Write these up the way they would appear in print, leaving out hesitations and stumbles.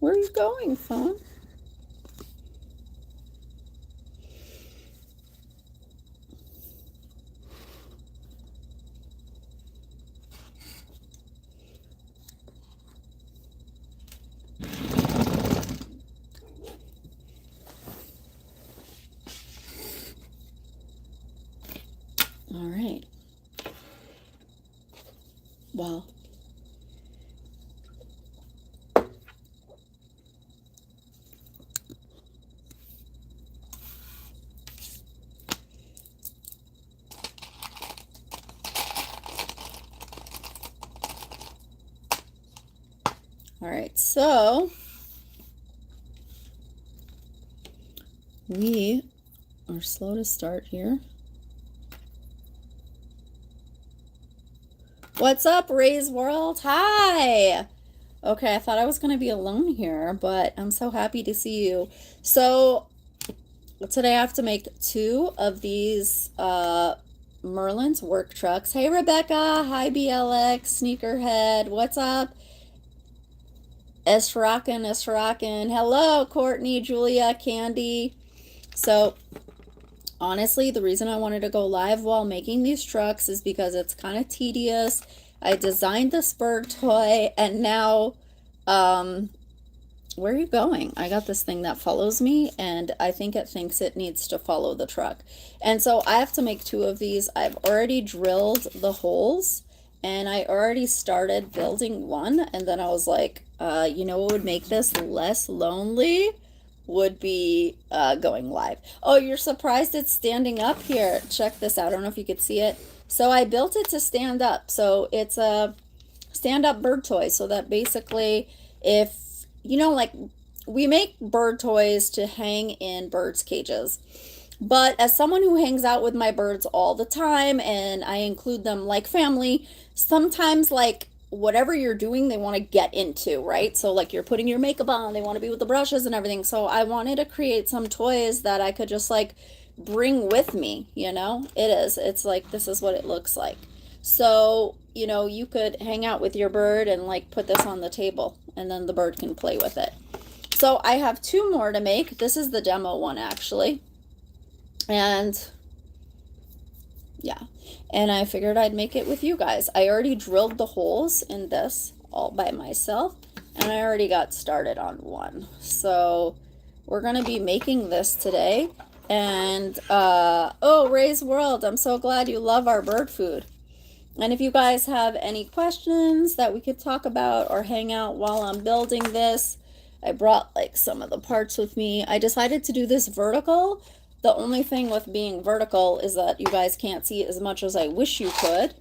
Where are you going, phone? All right. Wow. All right, so we are slow to start here. What's up, Ray's World? Hi! Okay, I thought I was going to be alone here, but I'm so happy to see you. So, today I have to make 2 of these Merlin's work trucks. Hey, Rebecca! Hi, BLX, Sneakerhead. What's up? Esfarakin. Hello, Courtney, Julia, Candy. So, honestly, the reason I wanted to go live while making these trucks is because it's kind of tedious. I designed this bird toy, and now, where are you going? I got this thing that follows me, and I think it thinks it needs to follow the truck. And so I have to make 2 of these. I've already drilled the holes, and I already started building one, and then I was like, you know what would make this less lonely? Would be going live. Oh, you're surprised it's standing up here. Check this out. I don't know if you could see it. So I built it to stand up. So it's a stand-up bird toy. So that basically, if, you know, like we make bird toys to hang in birds' cages. But as someone who hangs out with my birds all the time, and I include them like family, sometimes like whatever you're doing, they want to get into, right? So like you're putting your makeup on, they want to be with the brushes and everything. So I wanted to create some toys that I could just like bring with me, you know? It's like, this is what it looks like. So, you know, you could hang out with your bird and like put this on the table, and then the bird can play with it. So I have 2 more to make. This is the demo one, actually. And yeah, and I figured I'd make it with you guys. I already drilled the holes in this all by myself, and I already got started on one. So we're gonna be making this today. And oh, Ray's World, I'm so glad you love our bird food. And if you guys have any questions that we could talk about or hang out while I'm building this, I brought like some of the parts with me. I decided to do this vertical. The only thing with being vertical is that you guys can't see as much as I wish you could.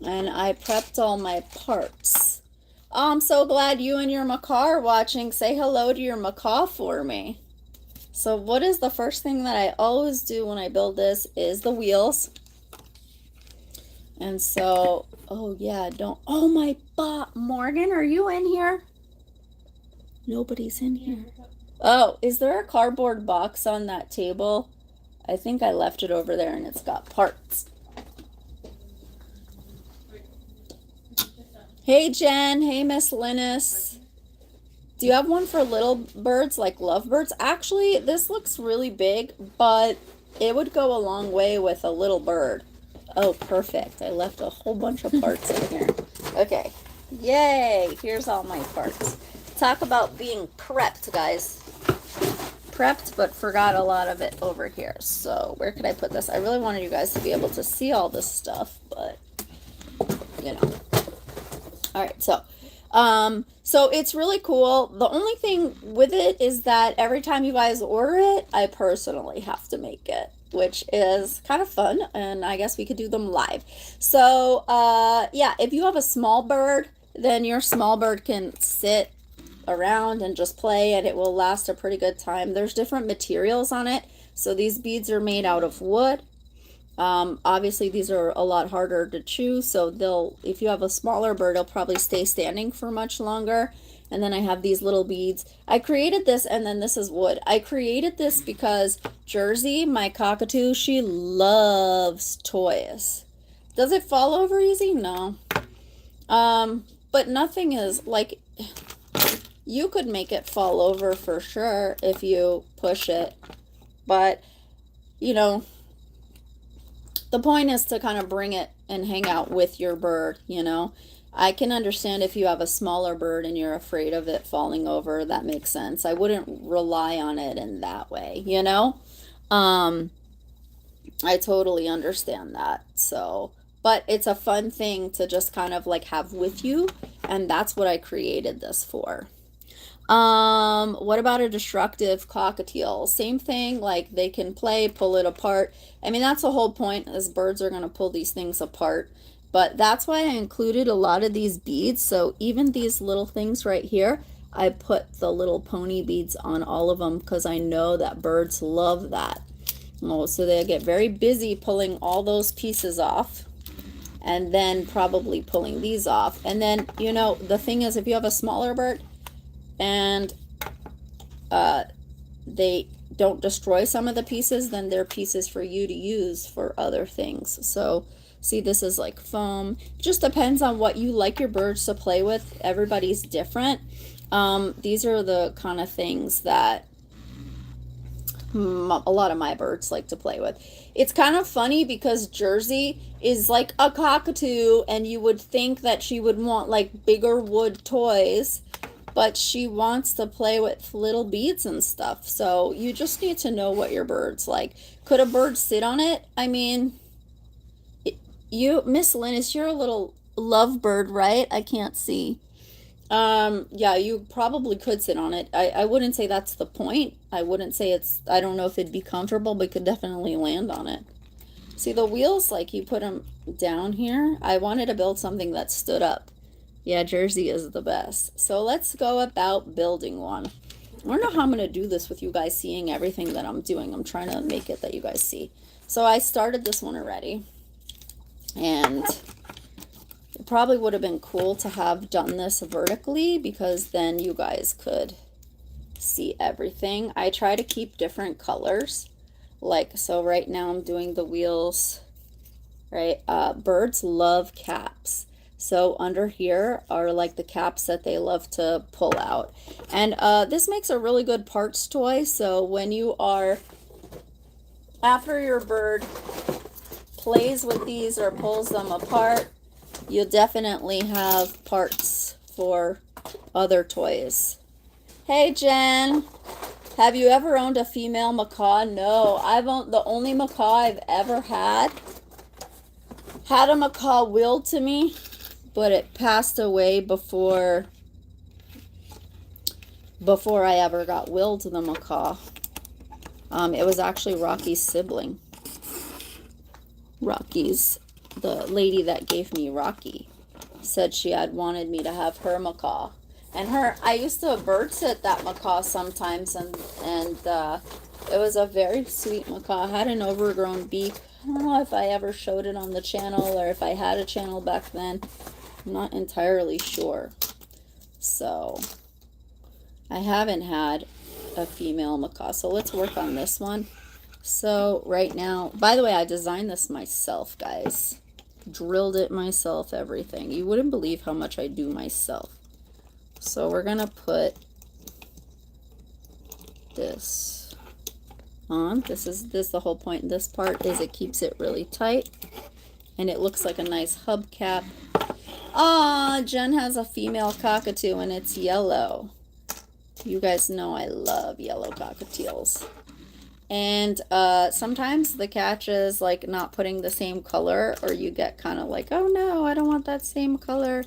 And I prepped all my parts. Oh, I'm so glad you and your macaw are watching. Say hello to your macaw for me. So what is the first thing that I always do when I build this is the wheels. And so, oh yeah, oh my bot, Morgan, are you in here? Nobody's in here. Oh, is there a cardboard box on that table? I think I left it over there and it's got parts. Hey Jen, hey Miss Linus. Do you have one for little birds like lovebirds? Actually, this looks really big, but it would go a long way with a little bird. Oh, perfect. I left a whole bunch of parts in here. Okay, yay, here's all my parts. Talk about being prepped, guys. Prepped, but forgot a lot of it over here. So where could I put this? I really wanted you guys to be able to see all this stuff, but you know. All right, so it's really cool. The only thing with it is that every time you guys order it, I personally have to make it, which is kind of fun, and I guess we could do them live. So yeah, if you have a small bird, then your small bird can sit around and just play, and it will last a pretty good time. There's different materials on it. So these beads are made out of wood. Obviously these are a lot harder to chew, so if you have a smaller bird, it'll probably stay standing for much longer. And then I have these little beads. I created this, and then this is wood. I created this because Jersey, my cockatoo, she loves toys. Does it fall over easy? No. But nothing is like, You could make it fall over for sure if you push it, but you know, the point is to kind of bring it and hang out with your bird, you know. I can understand if you have a smaller bird and you're afraid of it falling over, that makes sense. I wouldn't rely on it in that way, you know. Um, I totally understand that. So, but it's a fun thing to just kind of like have with you, and that's what I created this for. What about a destructive cockatiel? Same thing, like they can play, pull it apart. I mean, that's the whole point, is birds are going to pull these things apart. But that's why I included a lot of these beads. So even these little things right here, I put the little pony beads on all of them because I know that birds love that. Oh, so they'll get very busy pulling all those pieces off, and then probably pulling these off. And then, you know, the thing is, if you have a smaller bird and they don't destroy some of the pieces, then they're pieces for you to use for other things. So see, this is like foam. Just depends on what you like your birds to play with. Everybody's different. These are the kind of things that a lot of my birds like to play with. It's kind of funny because Jersey is like a cockatoo, and you would think that she would want like bigger wood toys, but she wants to play with little beads and stuff. So you just need to know what your bird's like. Could a bird sit on it? I mean, Miss Linus, you're a little lovebird, right? I can't see. Yeah, you probably could sit on it. I wouldn't say that's the point. I wouldn't say I don't know if it'd be comfortable, but could definitely land on it. See, the wheels, like you put them down here. I wanted to build something that stood up. Yeah, Jersey is the best. So let's go about building one. I don't know how I'm going to do this with you guys seeing everything that I'm doing. I'm trying to make it that you guys see. So I started this one already. And it probably would have been cool to have done this vertically, because then you guys could see everything. I try to keep different colors. Like, so right now I'm doing the wheels, right? Birds love caps. So under here are like the caps that they love to pull out. And this makes a really good parts toy. So when you are, after your bird plays with these or pulls them apart, you'll definitely have parts for other toys. Hey Jen, have you ever owned a female macaw? No, I've owned, the only macaw I've ever had a macaw willed to me, but it passed away before I ever got willed to the macaw. It was actually Rocky's sibling. The lady that gave me Rocky said she had wanted me to have her macaw. And I used to bird sit that macaw sometimes, and it was a very sweet macaw. It had an overgrown beak. I don't know if I ever showed it on the channel or if I had a channel back then. I'm not entirely sure. So I haven't had a female macaw. So let's work on this one. So right now, by the way, I designed this myself, guys. Drilled it myself, everything. You wouldn't believe how much I do myself. So we're gonna put this on. This the whole point in this part is it keeps it really tight, and it looks like a nice hubcap. Ah, Jen has a female cockatoo and it's yellow. You guys know I love yellow cockatiels. And sometimes the catch is like not putting the same color, or you get kind of like, oh no, I don't want that same color.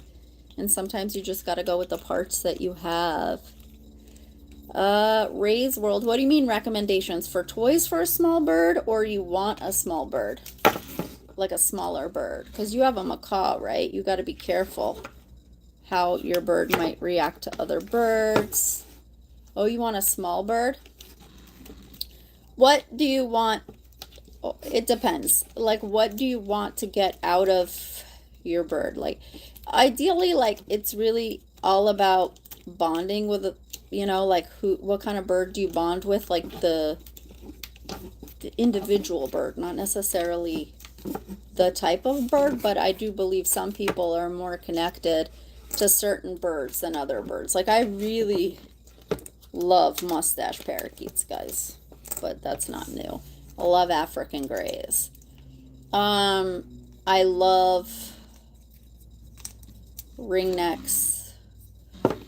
And sometimes you just got to go with the parts that you have. Ray's World, what do you mean recommendations? For toys for a small bird, or you want a small bird? Like a smaller bird? Because you have a macaw, right? You got to be careful how your bird might react to other birds. Oh, you want a small bird? What do you want? Oh, it depends. Like, what do you want to get out of your bird? Like, ideally, like, it's really all about bonding with, you know, like, what kind of bird do you bond with? Like, the individual bird, not necessarily the type of bird, but I do believe some people are more connected to certain birds than other birds. Like, I really love mustache parakeets, guys, but that's not new. I love African grays. I love ringnecks.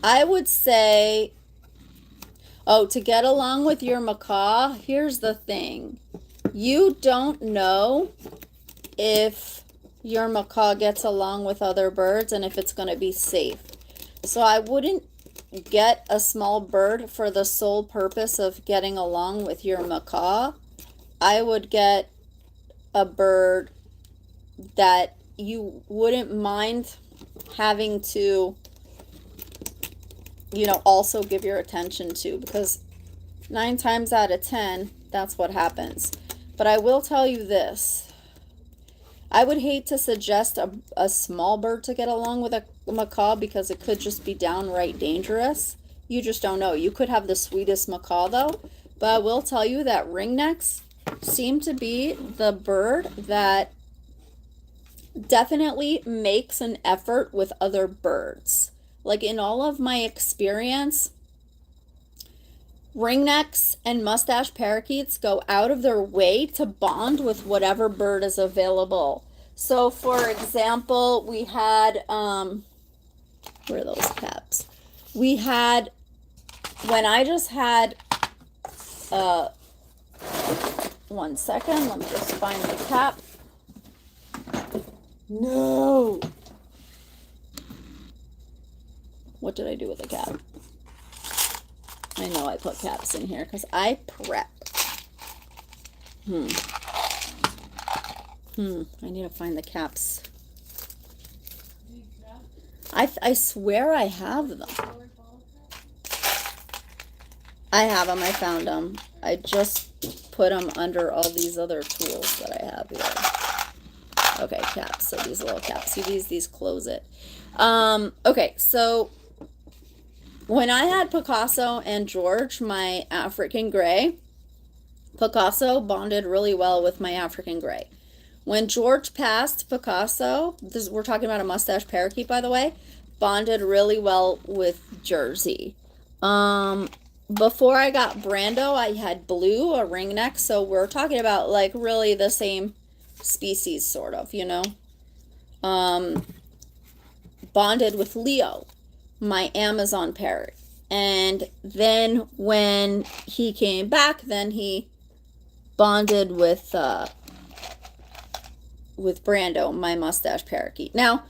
I would say, oh, to get along with your macaw, here's the thing. You don't know if your macaw gets along with other birds and if it's going to be safe. So I wouldn't get a small bird for the sole purpose of getting along with your macaw. I would get a bird that you wouldn't mind having to, you know, also give your attention to, because 9 times out of 10, that's what happens. But I will tell you this. I would hate to suggest a small bird to get along with a macaw, because it could just be downright dangerous. You just don't know. You could have the sweetest macaw, though. But I will tell you that ringnecks seem to be the bird that definitely makes an effort with other birds. Like, in all of my experience, ringnecks and mustache parakeets go out of their way to bond with whatever bird is available. So, for example, we had, where are those caps? We had, when I just had, 1 second, let me just find the cap. No! What did I do with the cap? I know I put caps in here because I prep. I need to find the caps. I swear I have them. I have them. I found them. I just put them under all these other tools that I have here. Okay, caps. So these little caps. See, these close it. Okay, so when I had Picasso and George, my African gray, Picasso bonded really well with my African gray. When George passed, Picasso, we're talking about a mustache parakeet, by the way, bonded really well with Jersey. Before I got Brando, I had Blue, a ringneck, so we're talking about, like, really the same species, sort of, you know. Bonded with Leo, my Amazon parrot. And then when he came back, then he bonded with Brando, my mustache parakeet. Now,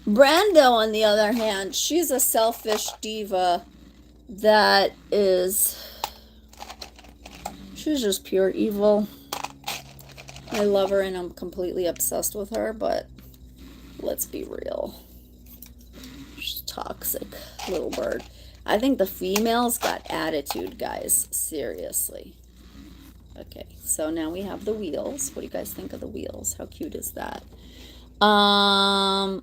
Brando, on the other hand, she's a selfish diva that is, she's just pure evil. I love her and I'm completely obsessed with her, but let's be real. She's toxic little bird. I think the females got attitude, guys. Seriously. Okay, so now we have the wheels. What do you guys think of the wheels? How cute is that? Oh,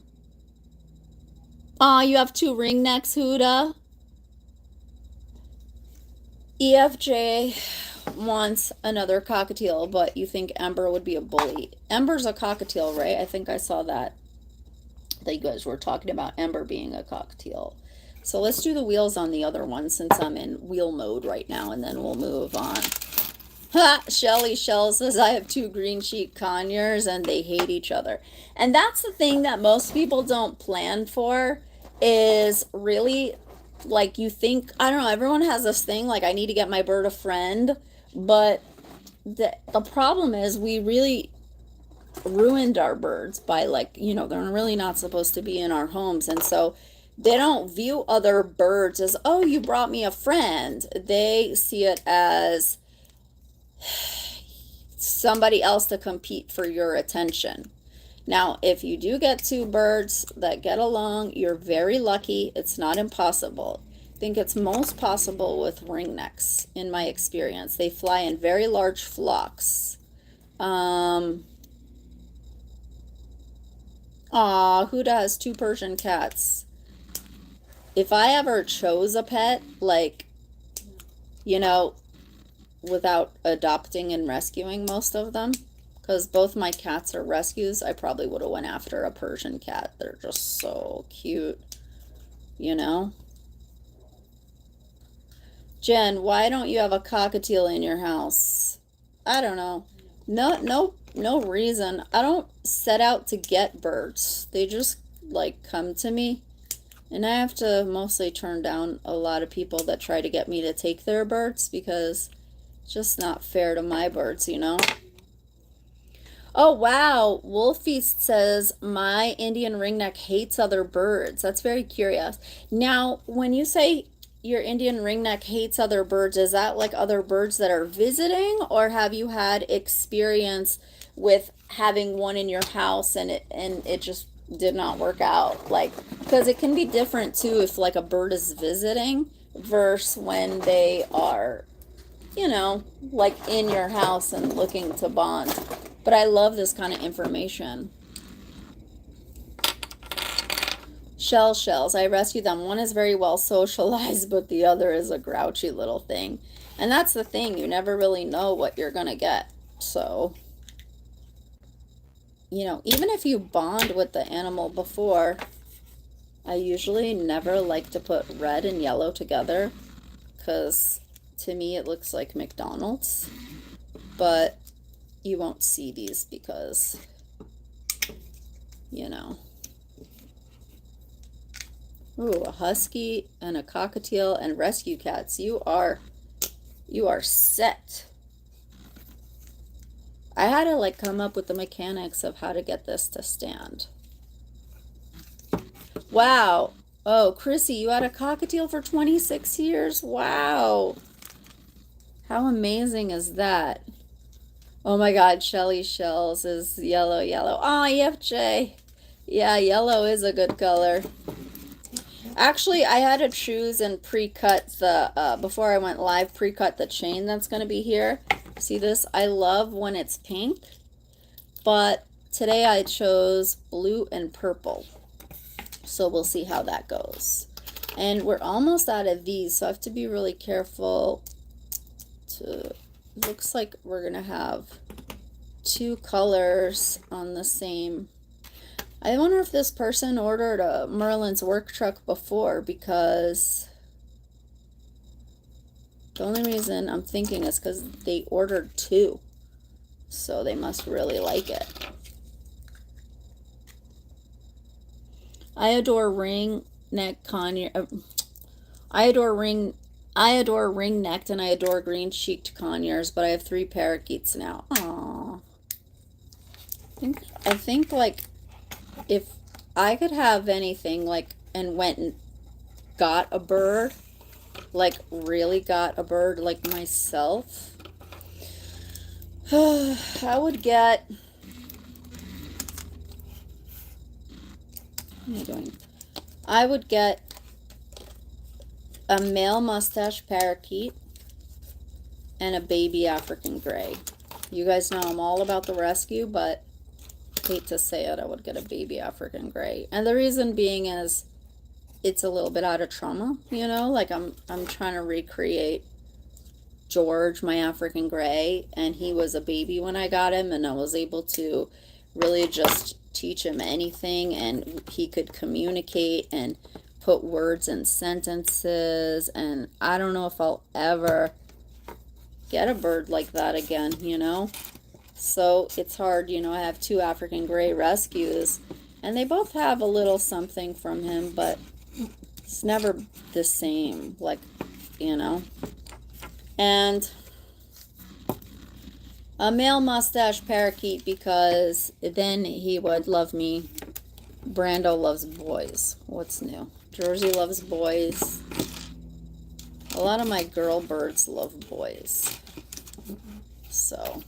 you have 2 ringnecks, Huda. EFJ wants another cockatiel, but you think Ember would be a bully. Ember's a cockatiel, right? I think I saw that you guys were talking about Ember being a cockatiel. So let's do the wheels on the other one since I'm in wheel mode right now, and then we'll move on. Ha! Shell says, I have 2 green sheet conures and they hate each other. And that's the thing that most people don't plan for, is really, like, you think, I don't know, everyone has this thing, like, I need to get my bird a friend, but the problem is we really ruined our birds by, like, you know, they're really not supposed to be in our homes, and so they don't view other birds as, oh, you brought me a friend. They see it as somebody else to compete for your attention. Now, if you do get 2 birds that get along, you're very lucky. It's not impossible. I think it's most possible with ringnecks, in my experience. They fly in very large flocks. Huda has 2 Persian cats. If I ever chose a pet, like, you know, without adopting and rescuing most of them, because both my cats are rescues, I probably would have went after a Persian cat. They're just so cute. you know? Jen, why don't you have a cockatiel in your house? I don't know. No reason. I don't set out to get birds. They just like come to me. And I have to mostly turn down a lot of people that try to get me to take their birds because it's just not fair to my birds, you know? Oh, wow. Wolfeast says, my Indian ringneck hates other birds. That's very curious. Now, when you say your Indian ringneck hates other birds, is that like other birds that are visiting, or have you had experience with having one in your house and it just did not work out? Like, because it can be different too if like a bird is visiting versus when they are, you know, like in your house and looking to bond. But I love this kind of information. Shells. I rescue them. One is very well socialized, but the other is a grouchy little thing. And that's the thing. You never really know what you're going to get. So, you know, even if you bond with the animal before, I usually never like to put red and yellow together because to me it looks like McDonald's. But you won't see these because, you know. Ooh, a husky and a cockatiel and rescue cats. You are set. I had to like come up with the mechanics of how to get this to stand. Wow. Oh, Chrissy, you had a cockatiel for 26 years? Wow. How amazing is that? Oh my God, Shelly Shells is yellow. Oh, EFJ. Yeah, yellow is a good color. Actually, I had to choose and pre-cut the, before I went live, pre-cut the chain that's going to be here. See this? I love when it's pink, but today I chose blue and purple. So we'll see how that goes. And we're almost out of these, so I have to be really careful to... Looks like we're gonna have two colors on the same. I wonder if this person ordered a Merlin's work truck before, because the only reason I'm thinking is because they ordered two, so they must really like it. I adore ring neck conure. I adore ring-necked and I adore green-cheeked conures, but I have 3 parakeets now. Aww. I think like if I could have anything like and went and got a bird, like really got a bird like myself, I would get, what am I doing? I would get a male mustache parakeet and a baby African gray. You guys know I'm all about the rescue, but hate to say it, I would get a baby African gray. And the reason being is it's a little bit out of trauma, you know, like I'm trying to recreate George, my African gray, and he was a baby when I got him, and I was able to really just teach him anything, and he could communicate and put words in sentences, and I don't know if I'll ever get a bird like that again, you know? So it's hard, you know. I have 2 African gray rescues, and they both have a little something from him, but it's never the same, like, you know. And a male mustache parakeet, because then he would love me. Brando loves boys. What's new? Jersey loves boys. A lot of my girl birds love boys. So,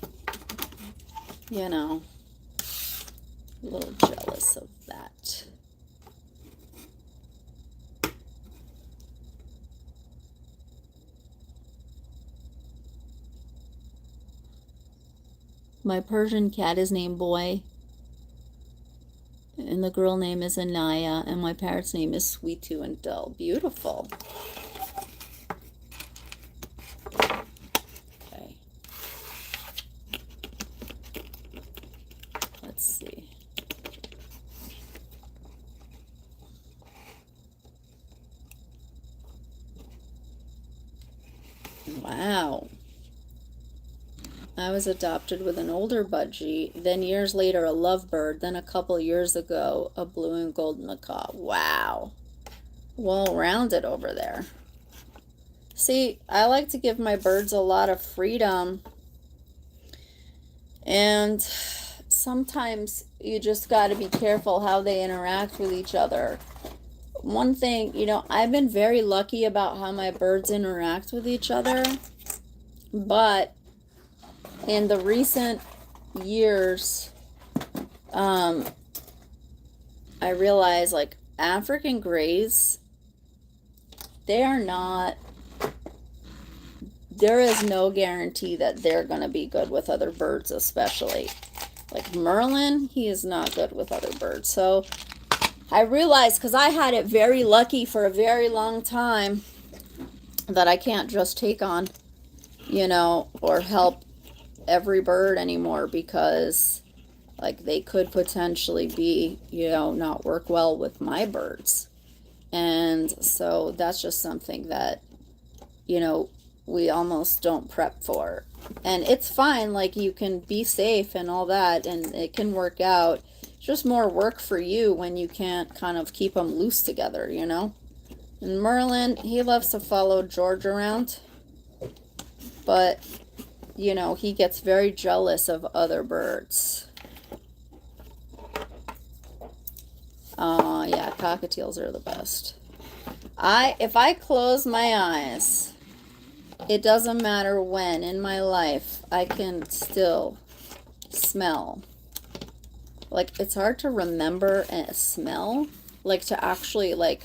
you know, a little jealous of that. My Persian cat is named Boy, and the girl name is Anaya, and my parrot's name is Sweetu and Dull. Beautiful. Okay. Let's see. Wow. I was adopted with an older budgie, then years later a lovebird, then a couple years ago a blue and gold macaw. Wow. Well-rounded over there. See, I like to give my birds a lot of freedom, and sometimes you just got to be careful how they interact with each other. One thing, you know, I've been very lucky about how my birds interact with each other, but in the recent years, I realize, like, African grays, they are not, there is no guarantee that they're going to be good with other birds, especially. Like Merlin, he is not good with other birds. So I realized, because I had it very lucky for a very long time, that I can't just take on, you know, or help every bird anymore, because like they could potentially be, you know, not work well with my birds. And so that's just something that, you know, we almost don't prep for. And it's fine, like you can be safe and all that, and it can work out. It's just more work for you when you can't kind of keep them loose together, you know. And Merlin, he loves to follow George around, but you know, he gets very jealous of other birds. Yeah, cockatiels are the best. If I close my eyes, it doesn't matter when in my life, I can still smell. Like, it's hard to remember a smell, like to actually, like,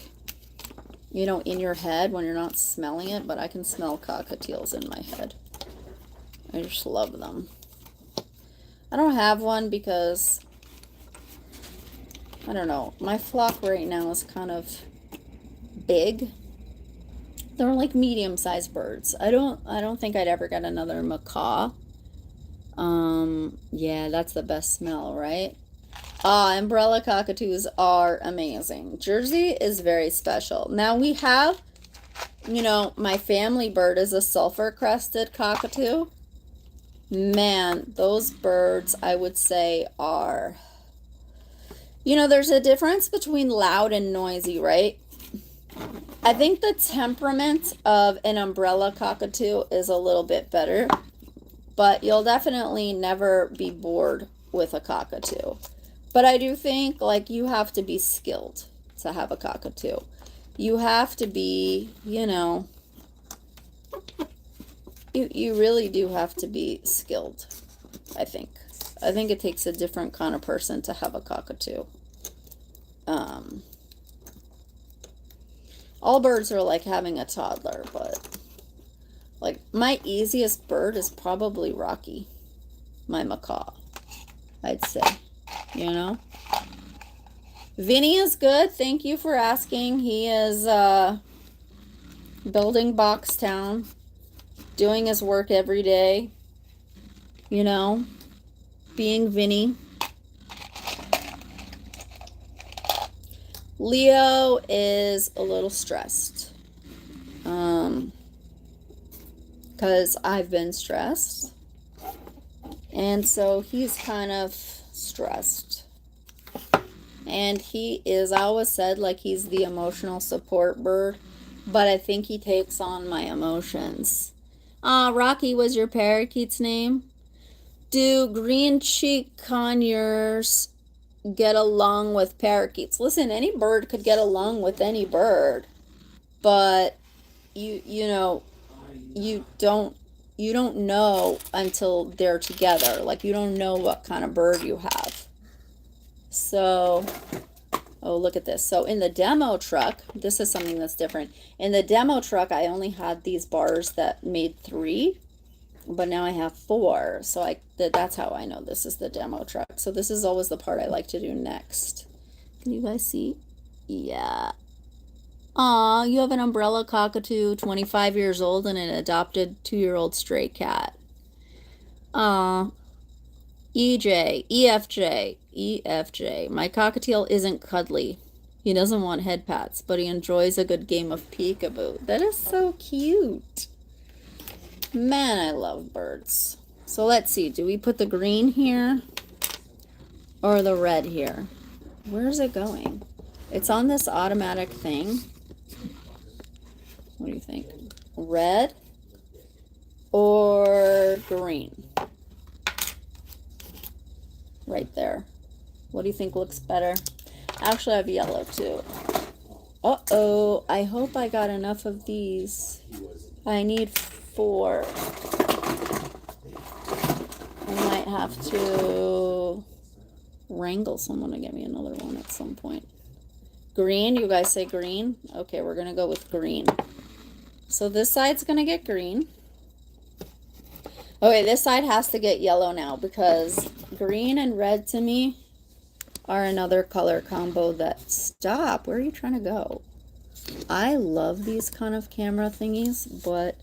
you know, in your head when you're not smelling it, but I can smell cockatiels in my head. I just love them. I don't have one because, I don't know, my flock right now is kind of big. They're like medium-sized birds. I don't think I'd ever get another macaw. Yeah, that's the best smell, right? Umbrella cockatoos are amazing. Jersey is very special. Now we have, you know, my family bird is a sulfur crested cockatoo. Man, those birds, I would say, are, you know, there's a difference between loud and noisy, right? I think the temperament of an umbrella cockatoo is a little bit better, but you'll definitely never be bored with a cockatoo. But I do think, like, you have to be skilled to have a cockatoo. You have to be, you know, you really do have to be skilled, I think. I think it takes a different kind of person to have a cockatoo. All birds are like having a toddler, but like my easiest bird is probably Rocky, my macaw, I'd say, you know. Vinny is good. Thank you for asking. He is building Box Town, doing his work every day, you know, being Vinny. Leo is a little stressed, because I've been stressed, and so he's kind of stressed. And he is, I always said, like, he's the emotional support bird, but I think he takes on my emotions. Rocky was your parakeet's name? Do green cheek conures get along with parakeets? Listen, any bird could get along with any bird, but you know, you don't know until they're together. Like, you don't know what kind of bird you have. So, oh, look at this. So in the demo truck, this is something that's different. In the demo truck, I only had these bars that made 3, but now I have 4. So that's how I know this is the demo truck. So this is always the part I like to do next. Can you guys see? Yeah. Aw, you have an umbrella cockatoo, 25 years old, and an adopted 2-year-old stray cat. Aw. EJ, EFJ, EFJ. My cockatiel isn't cuddly. He doesn't want head pats, but he enjoys a good game of peekaboo. That is so cute. Man, I love birds. So let's see, do we put the green here or the red here? Where's it going? It's on this automatic thing. What do you think? Red or green? Right there. What do you think looks better? Actually, I have yellow too. Uh-oh, I hope I got enough of these. I need 4. I might have to wrangle someone to get me another one at some point. Green, you guys say green? Okay, we're gonna go with green. So this side's gonna get green. Okay, this side has to get yellow now because green and red to me are another color combo that, stop, where are you trying to go? I love these kind of camera thingies, but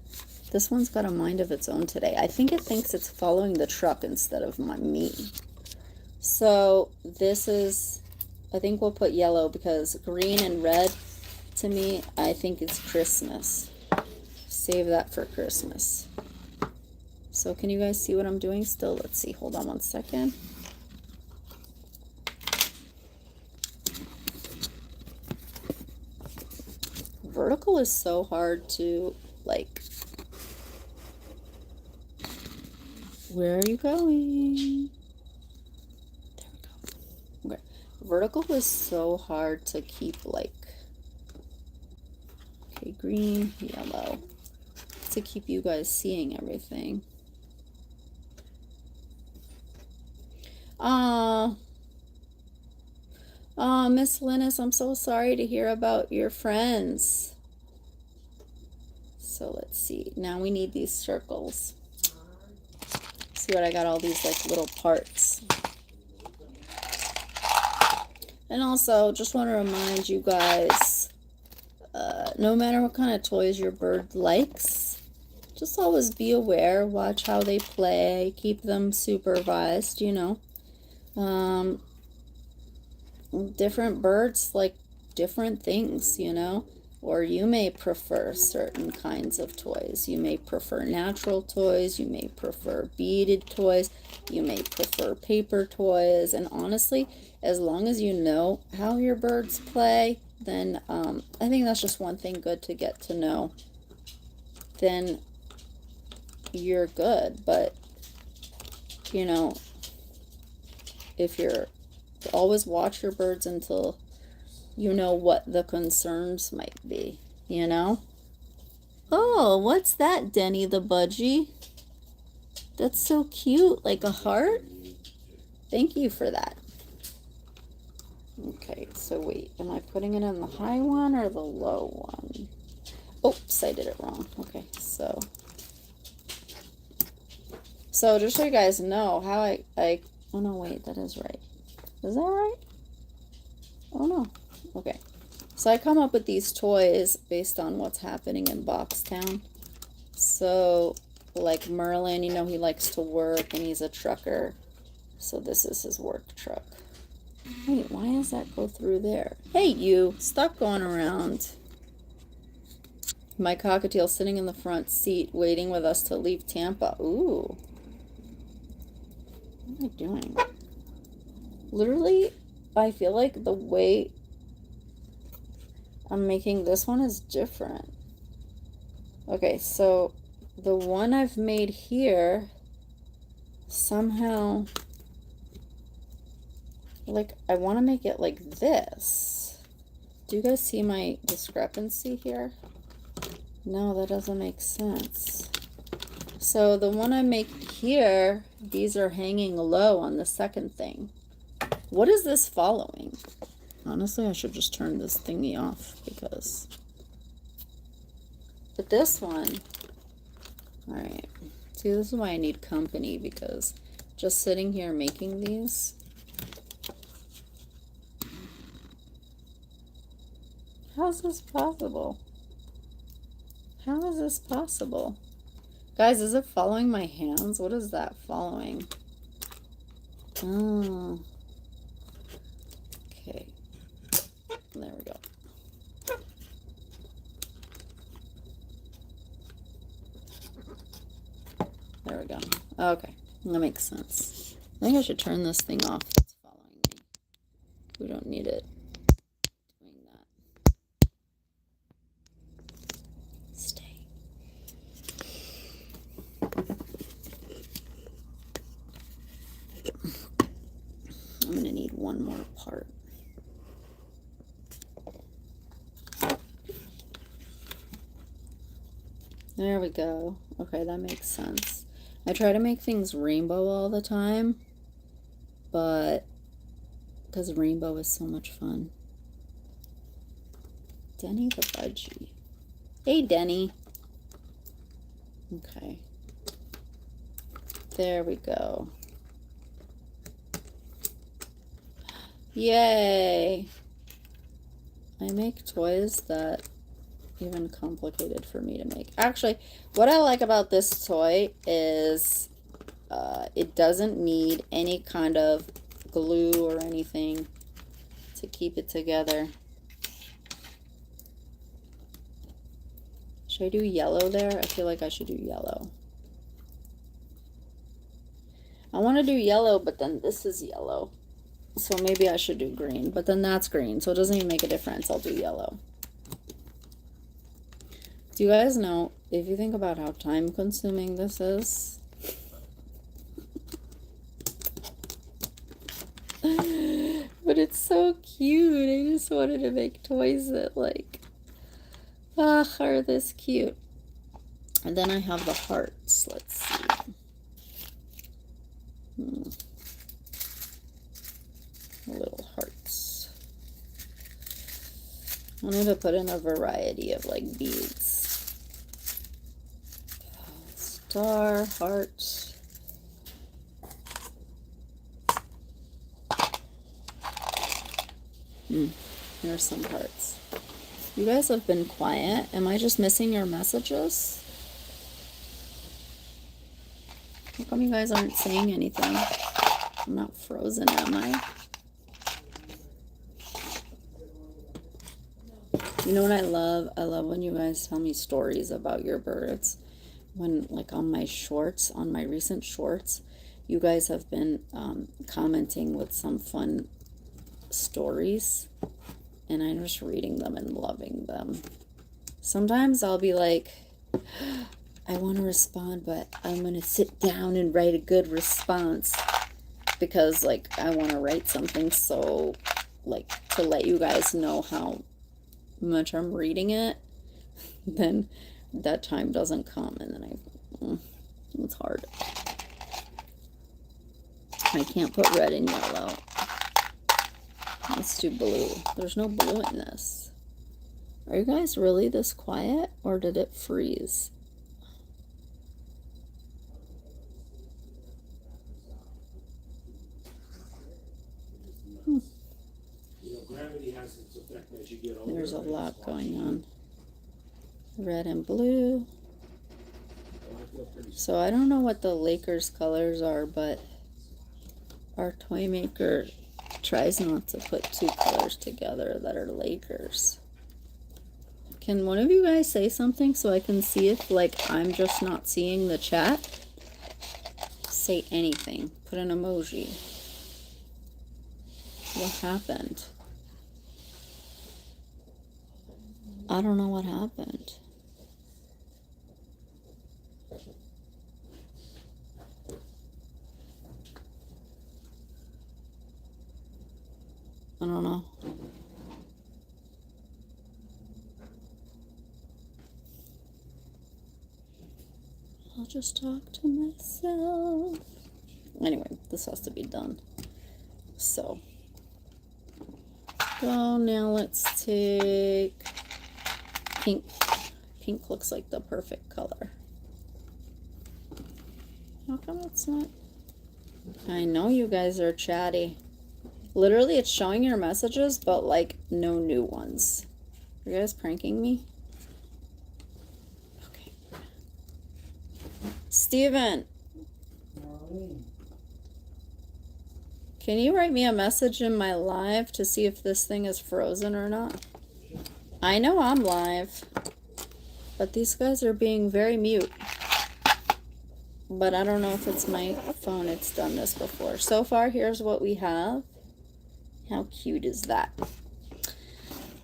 this one's got a mind of its own today. I think it thinks it's following the truck instead of me. So this is, I think we'll put yellow because green and red, to me, I think it's Christmas. Save that for Christmas. So can you guys see what I'm doing still? Let's see, hold on one second. Vertical is so hard to, like, where are you going? There we go. Okay. Vertical is so hard to keep, like, okay, green, yellow, to keep you guys seeing everything. Miss Linus, I'm so sorry to hear about your friends. So let's see. Now we need these circles. See what I got, all these like little parts. And also, just want to remind you guys, no matter what kind of toys your bird likes, just always be aware, watch how they play, keep them supervised, you know. Different birds like different things, you know, or you may prefer certain kinds of toys. You may prefer natural toys, you may prefer beaded toys, you may prefer paper toys, and honestly, as long as you know how your birds play, then I think that's just one thing good to get to know. Then you're good. But you know, if you're, always watch your birds until you know what the concerns might be, you know. Oh, what's that, Denny the Budgie? That's so cute, like a heart. Thank you for that. Okay, so wait, am I putting it in the high one or the low one? Oops, I did it wrong. Okay, so just so you guys know how I oh no, wait, that is right. Is that right? Oh no. Okay. So I come up with these toys based on what's happening in Boxtown. So like Merlin, you know, he likes to work and he's a trucker. So this is his work truck. Wait, why does that go through there? Hey, you, stop going around. My cockatiel sitting in the front seat waiting with us to leave Tampa. Ooh. What am I doing? Literally, I feel like the way I'm making this one is different. Okay, so the one I've made here, somehow, like, I want to make it like this. Do you guys see my discrepancy here? No, that doesn't make sense. So the one I make here, these are hanging low on the second thing. What is this following? Honestly, I should just turn this thingy off because... But this one... Alright. See, this is why I need company, because just sitting here making these... How is this possible? How is this possible? Guys, is it following my hands? What is that following? Oh... Okay, there we go. There we go. Okay, that makes sense. I think I should turn this thing off that's following me. We don't need it doing that. Stay. I'm gonna need one more part. There we go. Okay, that makes sense. I try to make things rainbow all the time, but because rainbow is so much fun. Denny the Budgie. Hey, Denny. Okay. There we go. Yay! I make toys that even complicated for me to make. Actually, what I like about this toy is it doesn't need any kind of glue or anything to keep it together. Should I do yellow there? I feel like I should do yellow. I want to do yellow, but then this is yellow. So maybe I should do green, but then that's green, so it doesn't even make a difference. I'll do yellow. Do you guys know, if you think about how time consuming this is, but it's so cute. I just wanted to make toys that like, are this cute. And then I have the hearts. Let's see. Little hearts. I need to put in a variety of like beads. Star, heart. Here's some hearts. You guys have been quiet. Am I just missing your messages? How come you guys aren't saying anything? I'm not frozen, am I? You know what I love? I love when you guys tell me stories about your birds. When, like, on my shorts, on my recent shorts, you guys have been commenting with some fun stories, and I'm just reading them and loving them. Sometimes I'll be like, I want to respond, but I'm going to sit down and write a good response because, like, I want to write something so, like, to let you guys know how much I'm reading it. Then that time doesn't come, and then it's hard. I can't put red and yellow. Let's do blue. There's no blue in this. Are you guys really this quiet, or did it freeze? There's a lot going on. Red and blue. So I don't know what the Lakers colors are, but our toy maker tries not to put two colors together that are Lakers. Can one of you guys say something so I can see if, like, I'm just not seeing the chat? Say anything. Put an emoji. What happened? I don't know what happened. I don't know. I'll just talk to myself. Anyway, this has to be done. So, now let's take pink. Pink looks like the perfect color. How come it's not? I know you guys are chatty. Literally, it's showing your messages, but like no new ones. Are you guys pranking me? Okay. Steven. Marlene. Can you write me a message in my live to see if this thing is frozen or not? I know I'm live, but these guys are being very mute. but I don't know if it's my phone. It's done this before. So far, here's what we have. How cute is that?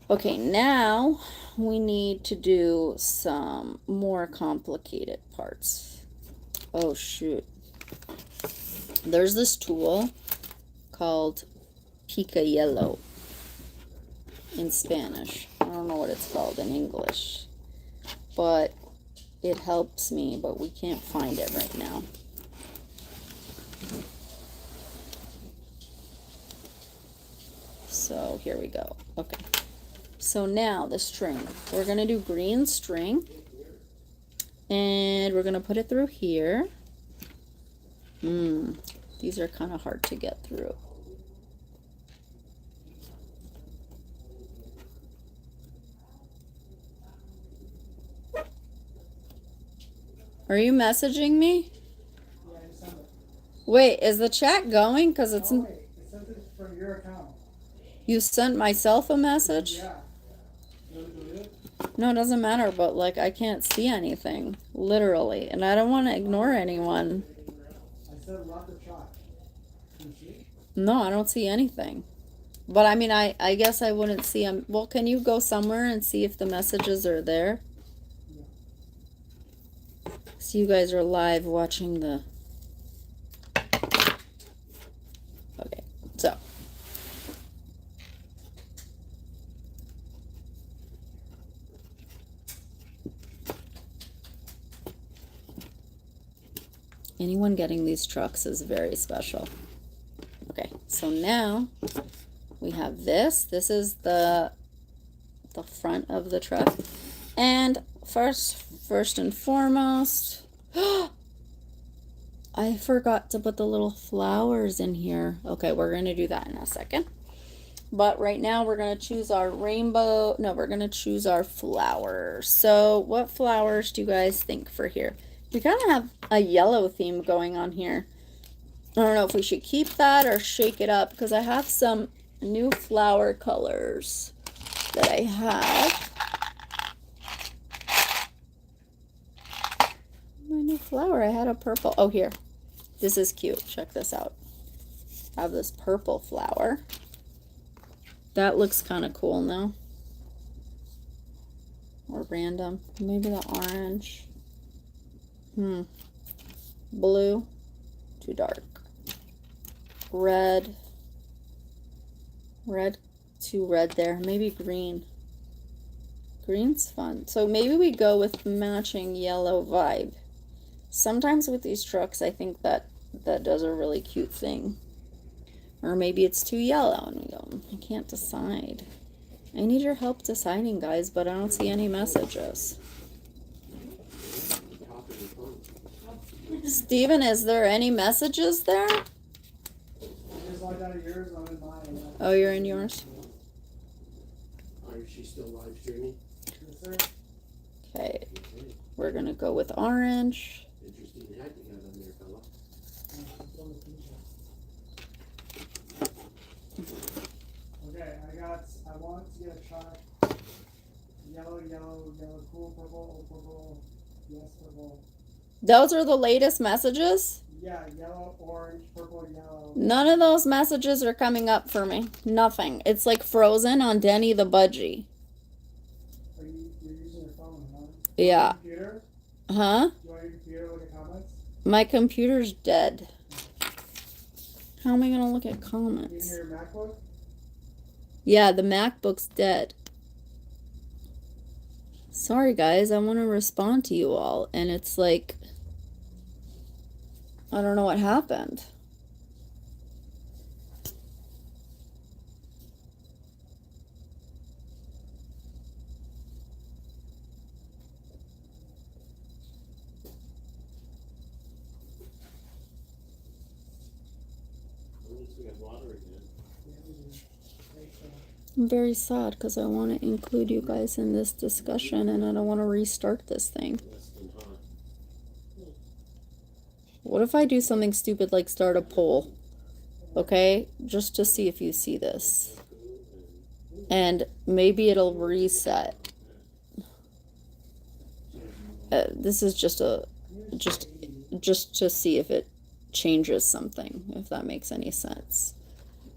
Okay, now we need to do some more complicated parts. Oh, shoot. There's this tool called Pica in Spanish. I don't know what it's called in English, but it helps me, but we can't find it right now. So here we go. Okay. So now the string. We're going to do green string. And we're going to put it through here. These are kind of hard to get through. Are you messaging me? Yeah, I sent it. Wait, is the chat going? Because it's... Oh, wait. It sent it from your account. You sent myself a message? Yeah. You want to delete it? No, it doesn't matter, but like I can't see anything. Literally. And I don't want to ignore anyone. I said lock the chat. Can you see? No, I don't see anything. But I mean, I guess I wouldn't see them. Well, can you go somewhere and see if the messages are there? Yeah. So you guys are live watching the... Okay, so. Anyone getting these trucks is very special. Okay, so now we have this. This is the front of the truck. And first and foremost, I forgot to put the little flowers in here. Okay, we're going to do that in a second. But right now we're going to choose our rainbow. No, we're going to choose our flowers. So what flowers do you guys think for here? We kind of have a yellow theme going on here. I don't know if we should keep that or shake it up, because I have some new flower colors that I have. My new flower, I had a purple. Oh, here. This is cute. Check this out. I have this purple flower. That looks kind of cool now. Or random. Maybe the orange. Blue. Too dark. Red. Red. Too red there. Maybe green. Green's fun. So maybe we go with matching yellow vibe. Sometimes with these trucks, I think that does a really cute thing. Or maybe it's too yellow and we go, I can't decide. I need your help deciding, guys, but I don't see any messages. Steven, is there any messages there? Just logged out of yours, I'm in mine. Oh, you're in yours? Is she still live streaming? Yes, sir. Okay, we're gonna go with orange. Interesting hat you got on there, fella. Okay, I want to get a shot. Yellow, cool, purple, yes, purple. Those are the latest messages? Yeah, yellow, orange, purple, yellow. None of those messages are coming up for me. Nothing. It's like frozen on Denny the Budgie. You're using your phone, huh? Yeah. Computer? Huh? You want your computer to look at comments? My computer's dead. How am I gonna look at Even comments? your MacBook? Yeah, the MacBook's dead. Sorry guys, I want to respond to you all, and it's like, I don't know what happened. At least we got water again. I'm very sad because I want to include you guys in this discussion and I don't want to restart this thing. Less than hot. What if I do something stupid like start a poll? Okay? Just to see if you see this. And maybe it'll reset. This is just just to see if it changes something, if that makes any sense.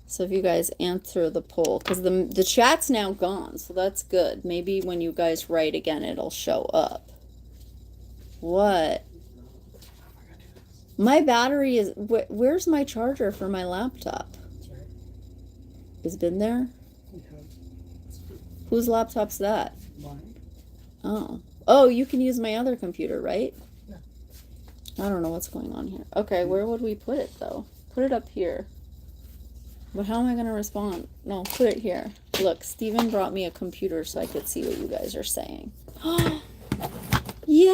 So if you guys answer the poll, because the chat's now gone, so that's good. Maybe when you guys write again, it'll show up. What? My battery is, where's my charger for my laptop? It's been there? Whose laptop's that? Mine. Oh. Oh, you can use my other computer, right? Yeah. I don't know what's going on here. Okay, where would we put it, though? Put it up here. But how am I going to respond? No, put it here. Look, Steven brought me a computer so I could see what you guys are saying. Yay!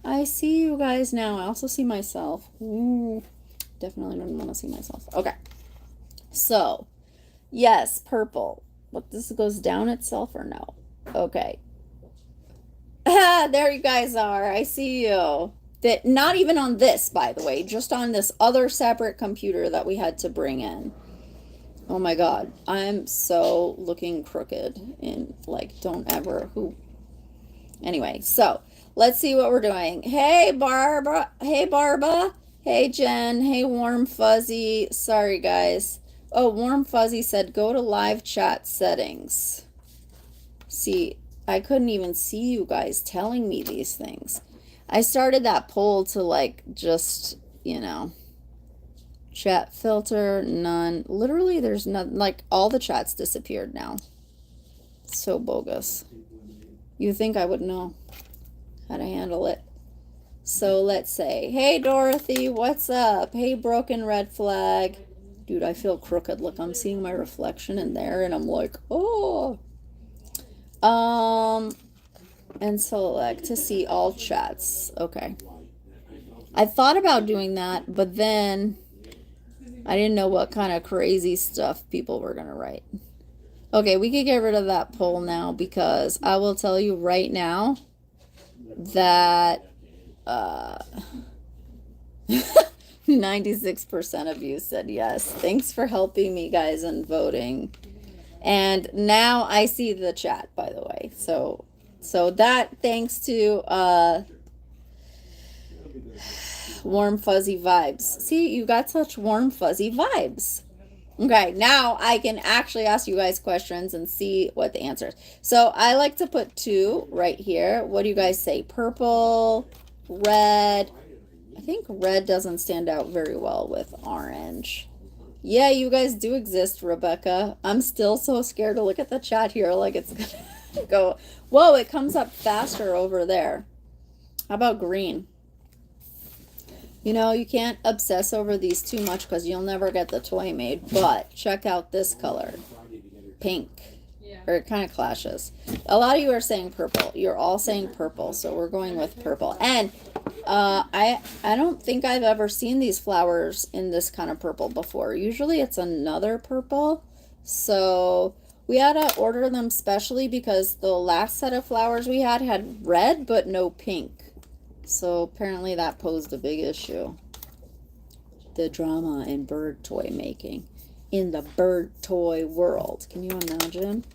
I see you guys now. I also see myself. Ooh, definitely don't want to see myself. Okay. So, yes, purple. But this goes down itself or no? Okay. There you guys are. I see you. That not even on this, by the way, just on this other separate computer that we had to bring in. Oh my god, I'm so looking crooked in like don't ever who. Anyway, so let's see what we're doing. Hey Barbara, hey Barba, hey Jen, hey Warm Fuzzy. Sorry guys. Oh, Warm Fuzzy said go to live chat settings. See, I couldn't even see you guys telling me these things. I started that poll to like just, you know, chat filter, none. Literally there's none, like all the chats disappeared now. So bogus. You think I would know how to handle it. So let's say, hey Dorothy, what's up? Hey Broken Red Flag. Dude, I feel crooked. Look, I'm seeing my reflection in there and I'm like, oh. And select to see all chats. Okay. I thought about doing that, but then I didn't know what kind of crazy stuff people were going to write. Okay, we could get rid of that poll now because I will tell you right now that 96% of you said yes. Thanks for helping me, guys, and voting. And now I see the chat, by the way. So that thanks to Warm Fuzzy Vibes. See, you got such warm fuzzy vibes. Okay, now I can actually ask you guys questions and see what the answer is. So I like to put 2 right here. What do you guys say? Purple, red. I think red doesn't stand out very well with orange. Yeah, you guys do exist, Rebecca. I'm still so scared to look at the chat here like it's gonna go. Whoa, it comes up faster over there. How about green? You know, you can't obsess over these too much because you'll never get the toy made. But check out this color. Pink. Yeah. Or it kind of clashes. A lot of you are saying purple. You're all saying purple, so we're going with purple. And I don't think I've ever seen these flowers in this kind of purple before. Usually it's another purple. So we had to order them specially because the last set of flowers we had red but no pink. So apparently that posed a big issue. The drama in bird toy making. In the bird toy world. Can you imagine?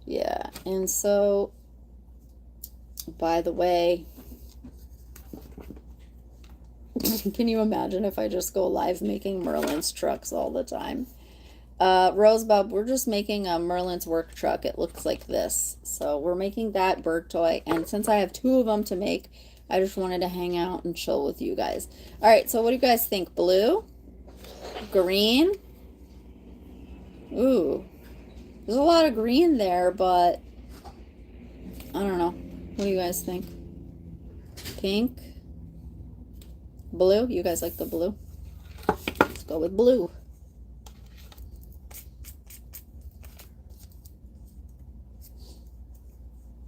Yeah. And so, by the way, can you imagine if I just go live making Merlin's trucks all the time? Rosebud, we're just making a Merlin's work truck. It looks like this. So we're making that bird toy. And since I have 2 of them to make, I just wanted to hang out and chill with you guys. All right, so what do you guys think? Blue? Green? Ooh. There's a lot of green there, but I don't know. What do you guys think? Pink? Blue? You guys like the blue? Let's go with blue.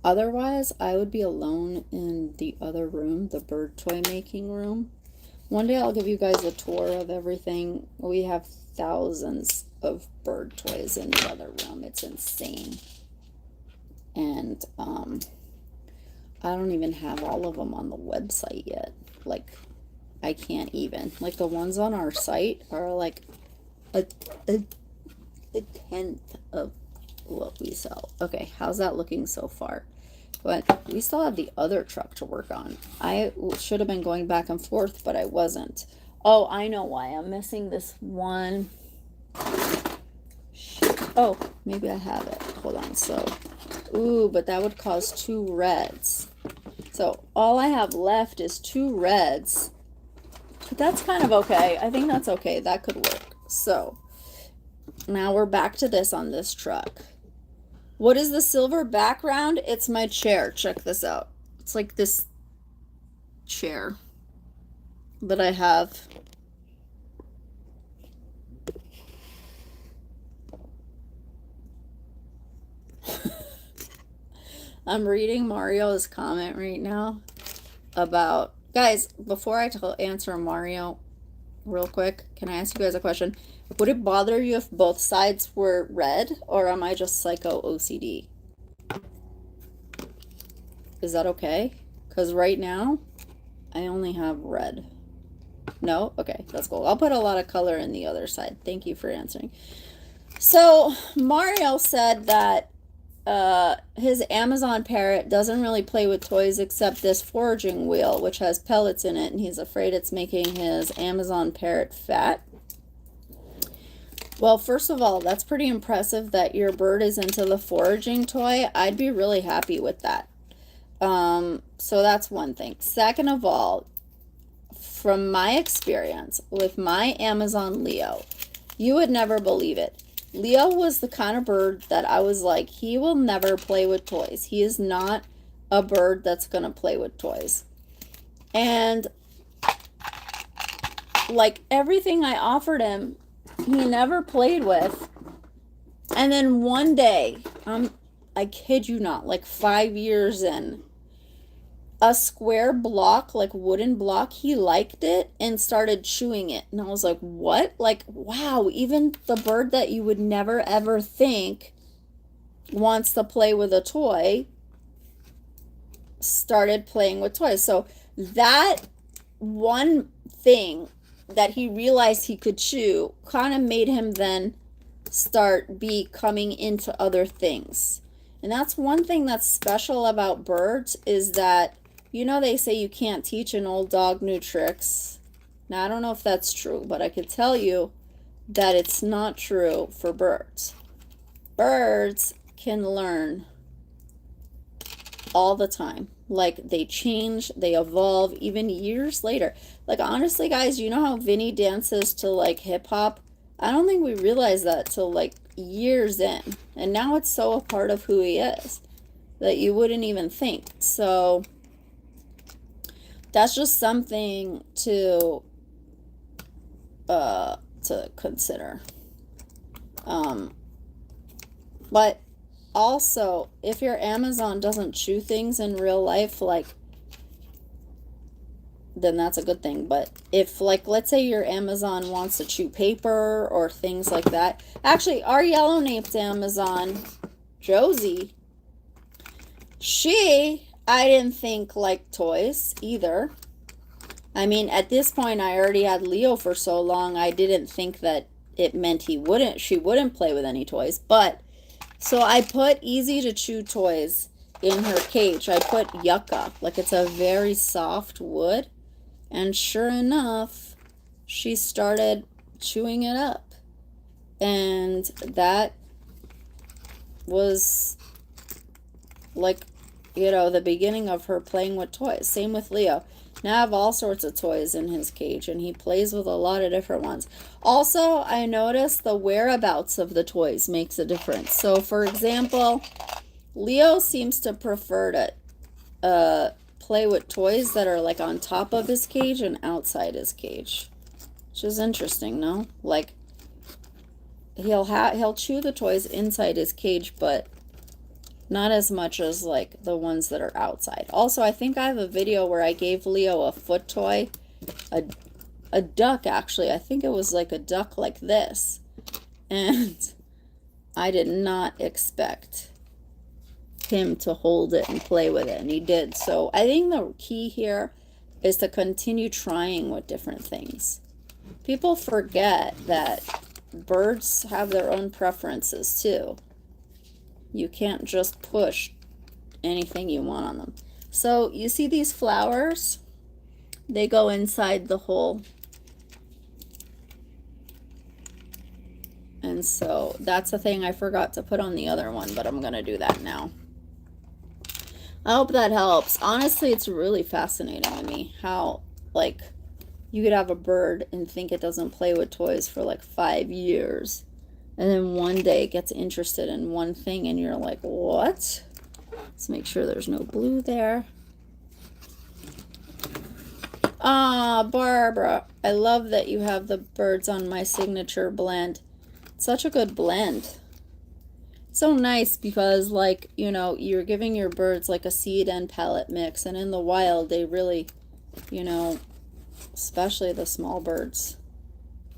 Otherwise, I would be alone in the other room, the bird toy making room. One day I'll give you guys a tour of everything. We have thousands of bird toys in the other room. It's insane. And I don't even have all of them on the website yet. Like, I can't even. Like, the ones on our site are like a tenth of what we sell. Okay, how's that looking so far? But we still have the other truck to work on. I should have been going back and forth, but I wasn't. Oh, I know why. I'm missing this one. Shit. Oh, maybe I have it. Hold on. So, ooh, but that would cause 2 reds. So all I have left is 2 reds. But that's kind of okay. I think that's okay. That could work. So now we're back to this on this truck. What is the silver background? It's my chair. Check this out. It's like this chair that I have. I'm reading Mario's comment right now about, guys, before I answer Mario real quick, can I ask you guys a question? Would it bother you if both sides were red, or am I just psycho OCD? Is that okay? Because right now, I only have red. No? Okay, that's cool. I'll put a lot of color in the other side. Thank you for answering. So, Mario said that his Amazon parrot doesn't really play with toys except this foraging wheel, which has pellets in it, and he's afraid it's making his Amazon parrot fat. Well, first of all, that's pretty impressive that your bird is into the foraging toy. I'd be really happy with that. So that's one thing. Second of all, from my experience with my Amazon Leo, you would never believe it. Leo was the kind of bird that I was like, he will never play with toys. He is not a bird that's going to play with toys. And like everything I offered him, he never played with. And then one day, I kid you not, like 5 years in, a square block, like wooden block, he liked it and started chewing it. And I was like, what? Like, wow, even the bird that you would never ever think wants to play with a toy started playing with toys. So that one thing that he realized he could chew kind of made him then start becoming into other things. And that's one thing that's special about birds, is that, you know, they say you can't teach an old dog new tricks. Now, I don't know if that's true, but I could tell you that it's not true for birds. Birds can learn all the time. Like, they change, they evolve, even years later. Like, honestly, guys, you know how Vinny dances to, like, hip-hop? I don't think we realized that till, like, years in. And now it's so a part of who he is that you wouldn't even think. So that's just something to consider. But also, if your Amazon doesn't chew things in real life, like, then that's a good thing. But if, like, let's say your Amazon wants to chew paper or things like that. Actually, our yellow-naped Amazon, Josie, I didn't think liked toys either. I mean, at this point, I already had Leo for so long, I didn't think that it meant she wouldn't play with any toys. But, so I put easy to chew toys in her cage. I put yucca, like it's a very soft wood. And sure enough, she started chewing it up. And that was like, you know, the beginning of her playing with toys. Same with Leo. Now I have all sorts of toys in his cage, and he plays with a lot of different ones. Also, I noticed the whereabouts of the toys makes a difference. So, for example, Leo seems to prefer to play with toys that are like on top of his cage and outside his cage, which is interesting, no? Like, he'll chew the toys inside his cage, but not as much as like the ones that are outside. Also, I think I have a video where I gave Leo a foot toy, a duck actually. I think it was like a duck like this, and I did not expect him to hold it and play with it, and he did. So I think the key here is to continue trying with different things. People forget that birds have their own preferences too. You can't just push anything you want on them. So you see these flowers? They go inside the hole. And so that's a thing I forgot to put on the other one, but I'm gonna do that now. I hope that helps. Honestly, it's really fascinating to me how, like, you could have a bird and think it doesn't play with toys for like 5 years. And then one day it gets interested in one thing and you're like, what? Let's make sure there's no blue there. Ah, Barbara, I love that you have the birds on my signature blend. Such a good blend. So nice because, like, you know, you're giving your birds like a seed and pellet mix, and in the wild they really, you know, especially the small birds,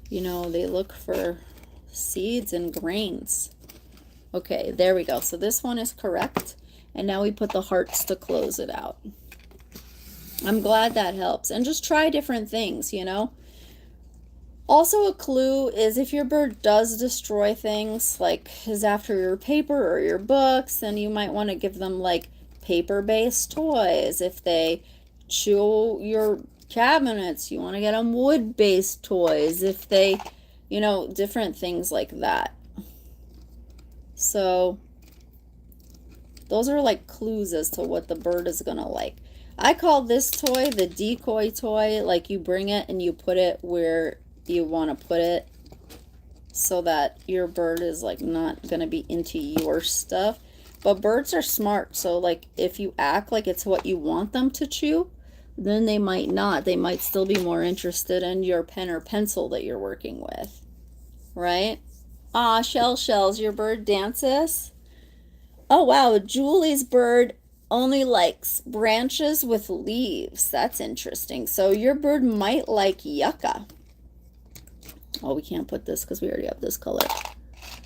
you know, they look for seeds and grains. Okay, there we go. So this one is correct, and now we put the hearts to close it out. I'm glad that helps. And just try different things, you know. Also, a clue is if your bird does destroy things, like is after your paper or your books, then you might want to give them like paper-based toys. If they chew your cabinets, you want to get them wood-based toys. If they, you know, different things like that. So those are like clues as to what the bird is gonna like. I call this toy the decoy toy. Like, you bring it and you put it where you want to put it so that your bird is like not going to be into your stuff. But birds are smart, so like if you act like it's what you want them to chew, then they might not. They might still be more interested in your pen or pencil that you're working with, right? Ah, shells, your bird dances. Oh wow, Julie's bird only likes branches with leaves. That's interesting. So your bird might like yucca. Oh, we can't put this because we already have this color.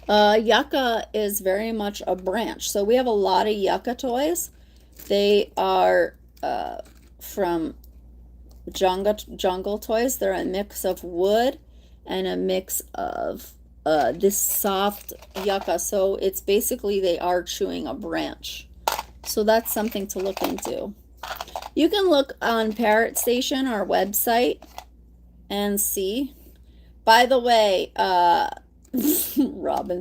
Yucca is very much a branch. So we have a lot of yucca toys. They are from Jungle Toys. They're a mix of wood and a mix of this soft yucca. So it's basically they are chewing a branch. So that's something to look into. You can look on Parrot Station, our website, and see. By the way, Robin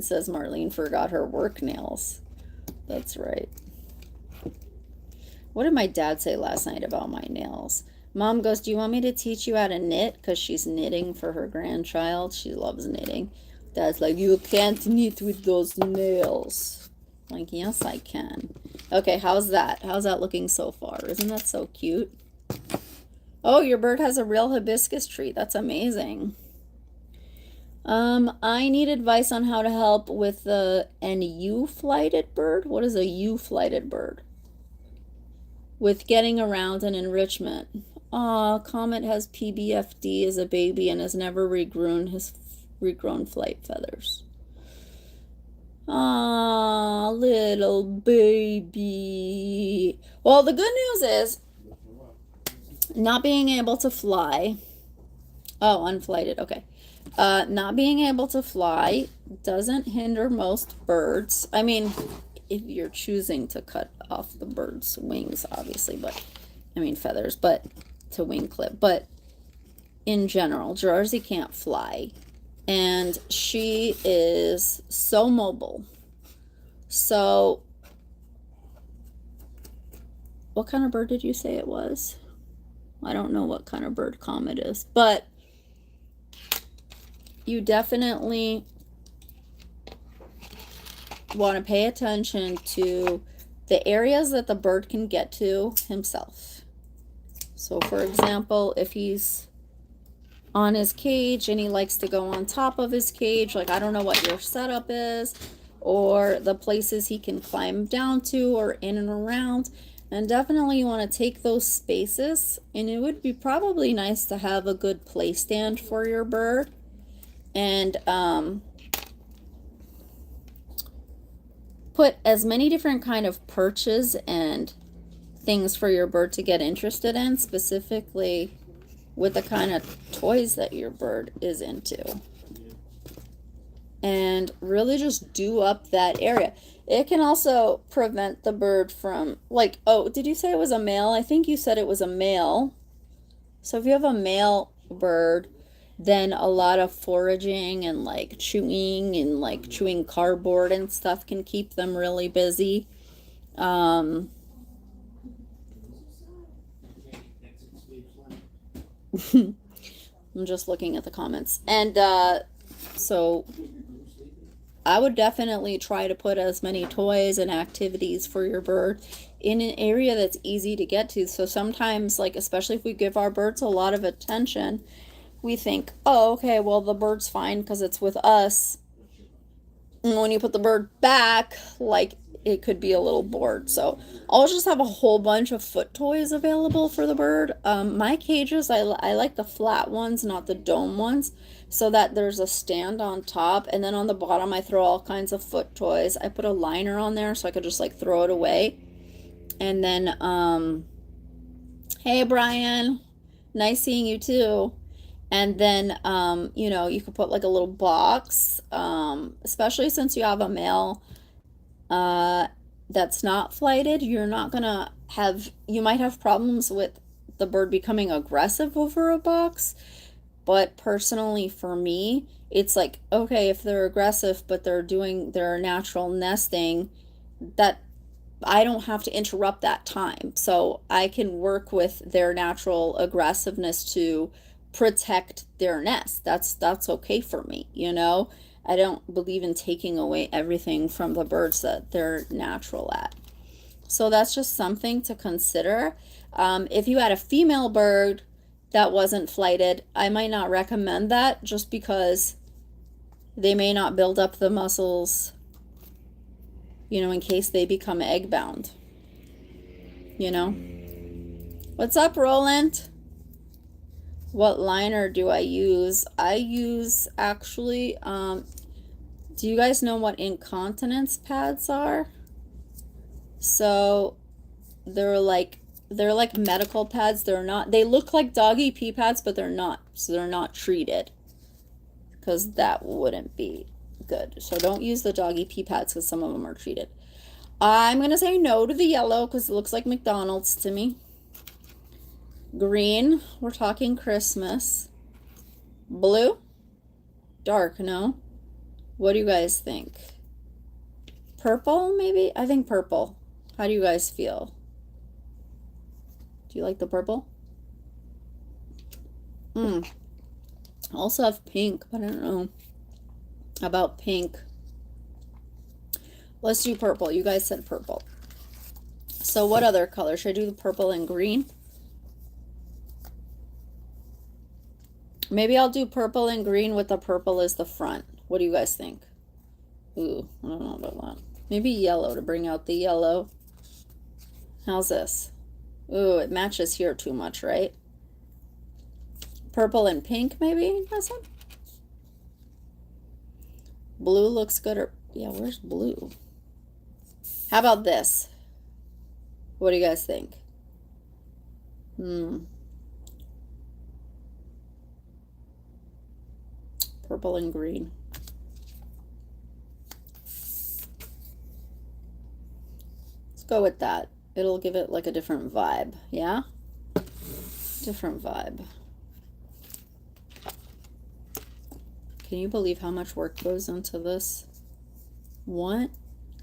says Marlene forgot her work nails. That's right. What did my dad say last night about my nails? Mom goes, do you want me to teach you how to knit? Because she's knitting for her grandchild. She loves knitting. Dad's like, you can't knit with those nails. I'm like, yes, I can. Okay, how's that? How's that looking so far? Isn't that so cute? Oh, your bird has a real hibiscus tree. That's amazing. I need advice on how to help with the U-flighted bird. What is a U-flighted bird? With getting around and enrichment. Aw, Comet has PBFD as a baby and has never regrown his flight feathers. Aw, little baby. Well, the good news is not being able to fly. Oh, unflighted, okay. Not being able to fly doesn't hinder most birds. I mean, if you're choosing to cut off the bird's wings, obviously, but I mean feathers, but to wing clip. But in general, Jersey can't fly, and she is so mobile. So, what kind of bird did you say it was? I don't know what kind of bird Comet is, but you definitely want to pay attention to the areas that the bird can get to himself. So for example, if he's on his cage and he likes to go on top of his cage, like I don't know what your setup is, or the places he can climb down to or in and around, and definitely you want to take those spaces. And it would be probably nice to have a good play stand for your bird, and put as many different kind of perches and things for your bird to get interested in, specifically with the kind of toys that your bird is into. And really just do up that area. It can also prevent the bird from, like, oh, did you say it was a male? I think you said it was a male. So if you have a male bird, then a lot of foraging and like chewing cardboard and stuff can keep them really busy. Um, I'm just looking at the comments. And so I would definitely try to put as many toys and activities for your bird in an area that's easy to get to. So sometimes, like, especially if we give our birds a lot of attention, we think, oh, okay, well, the bird's fine because it's with us. And when you put the bird back, like, it could be a little bored. So I'll just have a whole bunch of foot toys available for the bird. My cages, I like the flat ones, not the dome ones, so that there's a stand on top, and then on the bottom I throw all kinds of foot toys. I put a liner on there so I could just like throw it away. And then hey Brian, nice seeing you too. And then you know, you could put like a little box, especially since you have a male that's not flighted. You're not gonna have, you might have problems with the bird becoming aggressive over a box. But personally for me, it's like, okay, if they're aggressive but they're doing their natural nesting, that I don't have to interrupt that time. So I can work with their natural aggressiveness to protect their nest. That's okay for me, you know? I don't believe in taking away everything from the birds that they're natural at. So that's just something to consider. If you had a female bird that wasn't flighted, I might not recommend that, just because they may not build up the muscles, you know, in case they become egg bound, you know. What's up, Roland? What liner do I use? I use, actually, do you guys know what incontinence pads are? So they're like medical pads. They're not, they look like doggy pee pads, but they're not. So they're not treated, because that wouldn't be good. So don't use the doggy pee pads, because some of them are treated. I'm going to say no to the yellow because it looks like McDonald's to me. Green, we're talking Christmas. Blue, dark, no? What do you guys think? Purple, maybe? I think purple. How do you guys feel? Do you like the purple? Also have pink, but I don't know about pink. Let's do purple. You guys said purple. So what other color? Should I do the purple and green? Maybe I'll do purple and green with the purple as the front. What do you guys think? Ooh, I don't know about that. Maybe yellow to bring out the yellow. How's this? Ooh, it matches here too much, right? Purple and pink, maybe? This one? Blue looks good, or yeah, where's blue? How about this? What do you guys think? Purple and green. Let's go with that. It'll give it like a different vibe, yeah? Different vibe. Can you believe how much work goes into this? What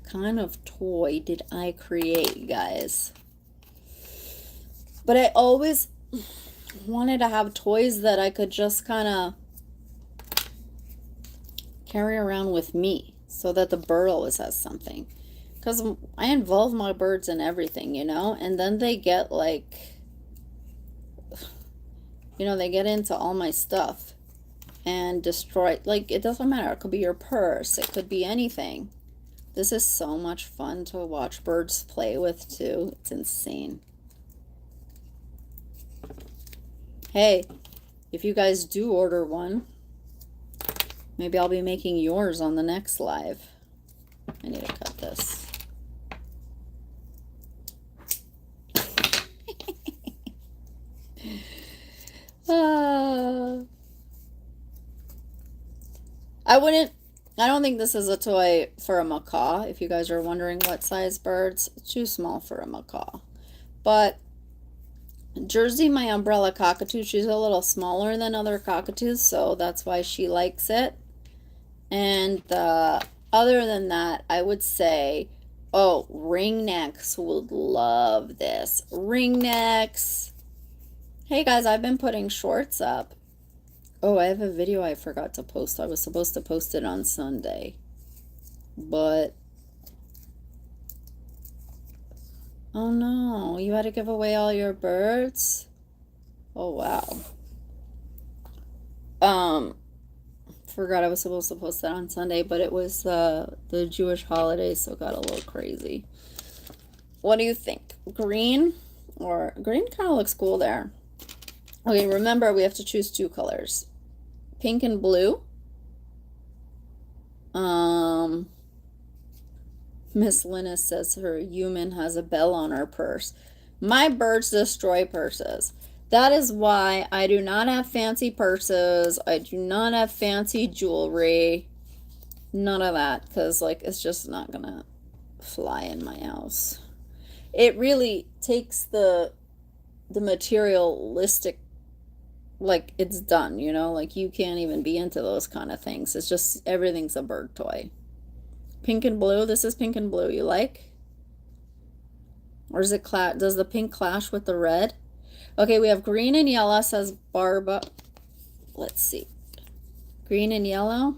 kind of toy did I create, guys? But I always wanted to have toys that I could just kind of carry around with me, so that the bird always has something. Because I involve my birds in everything, you know? And then they get like, you know, they get into all my stuff and destroy, like, it doesn't matter. It could be your purse. It could be anything. This is so much fun to watch birds play with, too. It's insane. Hey, if you guys do order one, maybe I'll be making yours on the next live. I need to cut this. I wouldn't, I don't think this is a toy for a macaw. If you guys are wondering what size birds, it's too small for a macaw. But Jersey, my umbrella cockatoo, she's a little smaller than other cockatoos, so that's why she likes it. And other than that, I would say, oh, ringnecks would love this. Ringnecks. Hey guys, I've been putting shorts up. Oh, I have a video I forgot to post. I was supposed to post it on Sunday. But oh no, you had to give away all your birds? Oh wow. Forgot I was supposed to post that on Sunday, but it was the Jewish holiday, so it got a little crazy. What do you think? Green? Or green kind of looks cool there. Okay, remember we have to choose 2 colors. Pink and blue. Miss Linus says her human has a bell on her purse. My birds destroy purses. That is why I do not have fancy purses. I do not have fancy jewelry. None of that, because like it's just not gonna fly in my house. It really takes the materialistic, like it's done, you know, like you can't even be into those kind of things. It's just everything's a bird toy. Pink and blue. This is pink and blue. You like? Or is it does the pink clash with the red? Okay, we have green and yellow, says Barba. Let's see. Green and yellow.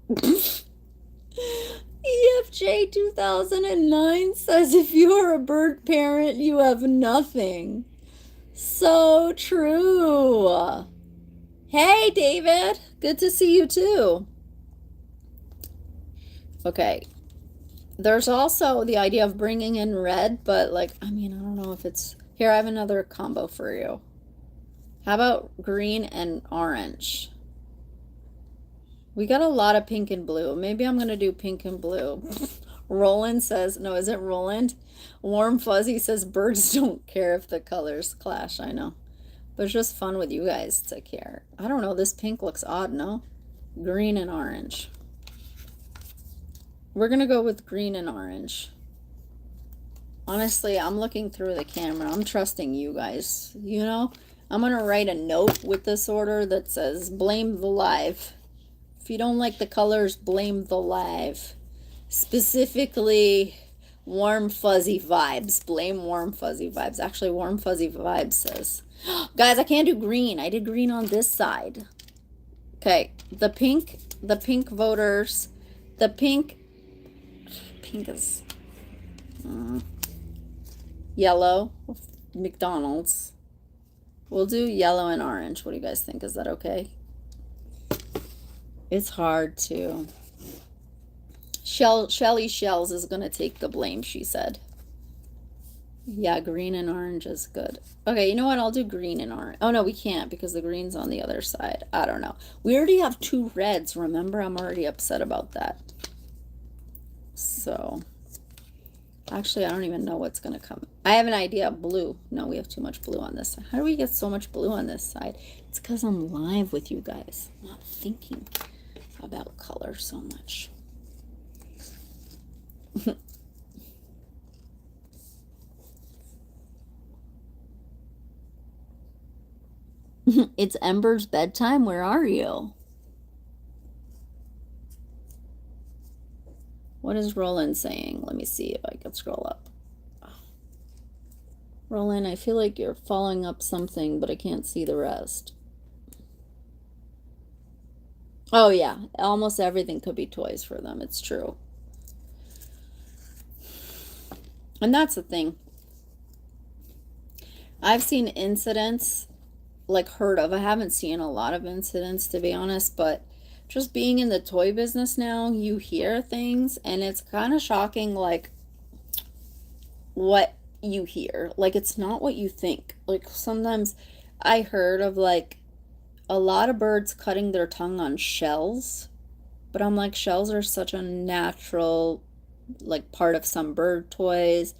EFJ 2009 says if you are a bird parent, you have nothing. So true. Hey, David. Good to see you too. Okay. There's also the idea of bringing in red, but like, I mean, I don't know if it's... Here, I have another combo for you. How about green and orange? We got a lot of pink and blue. Maybe I'm going to do pink and blue. Roland says, no, is it Roland? Warm Fuzzy says, birds don't care if the colors clash. I know. But it's just fun with you guys to care. I don't know. This pink looks odd, no? Green and orange. We're going to go with green and orange. Honestly, I'm looking through the camera. I'm trusting you guys. You know, I'm going to write a note with this order that says, blame the live. If you don't like the colors, blame the live. Specifically, warm fuzzy vibes. Blame warm fuzzy vibes. Actually, warm fuzzy vibes says, guys, I can't do green. I did green on this side. Okay, the pink voters, the pink is yellow, McDonald's. We'll do yellow and orange. What do you guys think? Is that okay? It's hard to. Shelly Shells is going to take the blame, she said. Yeah, green and orange is good. Okay, you know what? I'll do green and orange. Oh, no, we can't because the green's on the other side. I don't know. We already have 2 reds, remember? I'm already upset about that. So, actually, I don't even know what's going to come. I have an idea. Blue. No, we have too much blue on this side. How do we get so much blue on this side? It's because I'm live with you guys. I'm not thinking about color so much. It's Ember's bedtime. Where are you? What is Roland saying? Let me see if I can scroll up. Roland, I feel like you're following up something, but I can't see the rest. Oh, yeah. Almost everything could be toys for them. It's true. And that's the thing. I've seen incidents, like heard of. I haven't seen a lot of incidents, to be honest, but just being in the toy business now, you hear things and it's kind of shocking, like what you hear. Like it's not what you think. Like sometimes I heard of like a lot of birds cutting their tongue on shells, but I'm like, shells are such a natural like part of some bird toys.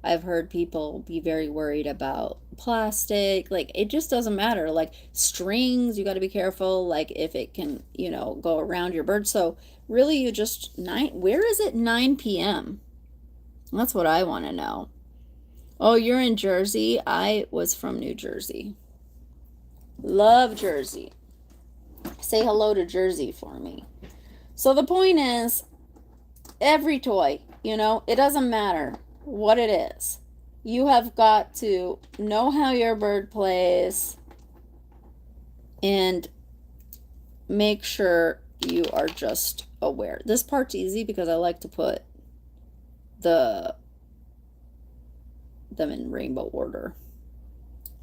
I've heard people be very worried about plastic. Like, it just doesn't matter. Like, strings, you got to be careful, like, if it can, you know, go around your bird. So, really, you just, where is it 9 p.m.? That's what I want to know. Oh, you're in Jersey? I was from New Jersey. Love Jersey. Say hello to Jersey for me. So the point is, every toy, you know, it doesn't matter what it is. You have got to know how your bird plays and make sure you are just aware. This part's easy because I like to put them in rainbow order.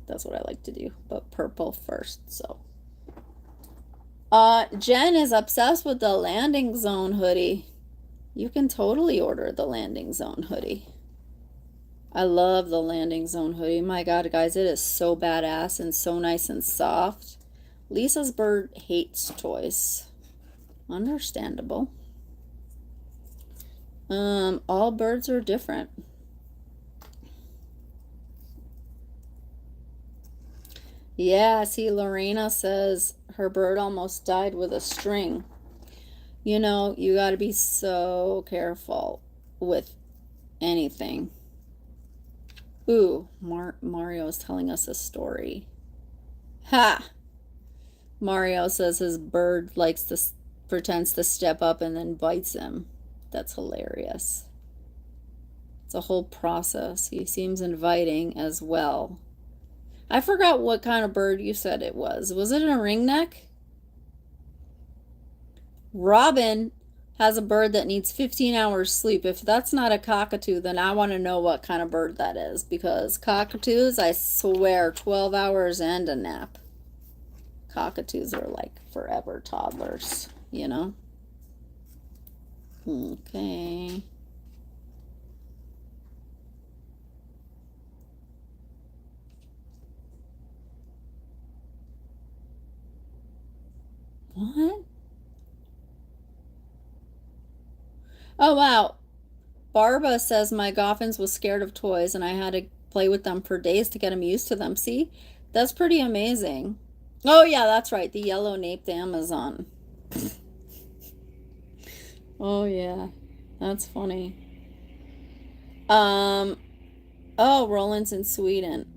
That's what I like to do, but purple first. So Jen is obsessed with the landing zone hoodie. You can totally order the landing zone hoodie. I love the landing zone hoodie. My God, guys, it is so badass and so nice and soft. Lisa's bird hates toys. Understandable. All birds are different. Yeah, see, Lorena says her bird almost died with a string. You know, you got to be so careful with anything. Ooh, Mario is telling us a story. Ha! Mario says his bird pretends to step up and then bites him. That's hilarious. It's a whole process. He seems inviting as well. I forgot what kind of bird you said it was. Was it a ringneck? Robin has a bird that needs 15 hours sleep. If that's not a cockatoo, then I want to know what kind of bird that is, because cockatoos, I swear, 12 hours and a nap. Cockatoos are like forever toddlers, you know? Okay. What? Oh, wow. Barba says my Goffins was scared of toys and I had to play with them for days to get him used to them. See? That's pretty amazing. Oh, yeah, that's right. The yellow naped Amazon. Oh, yeah. That's funny. Oh, Roland's in Sweden.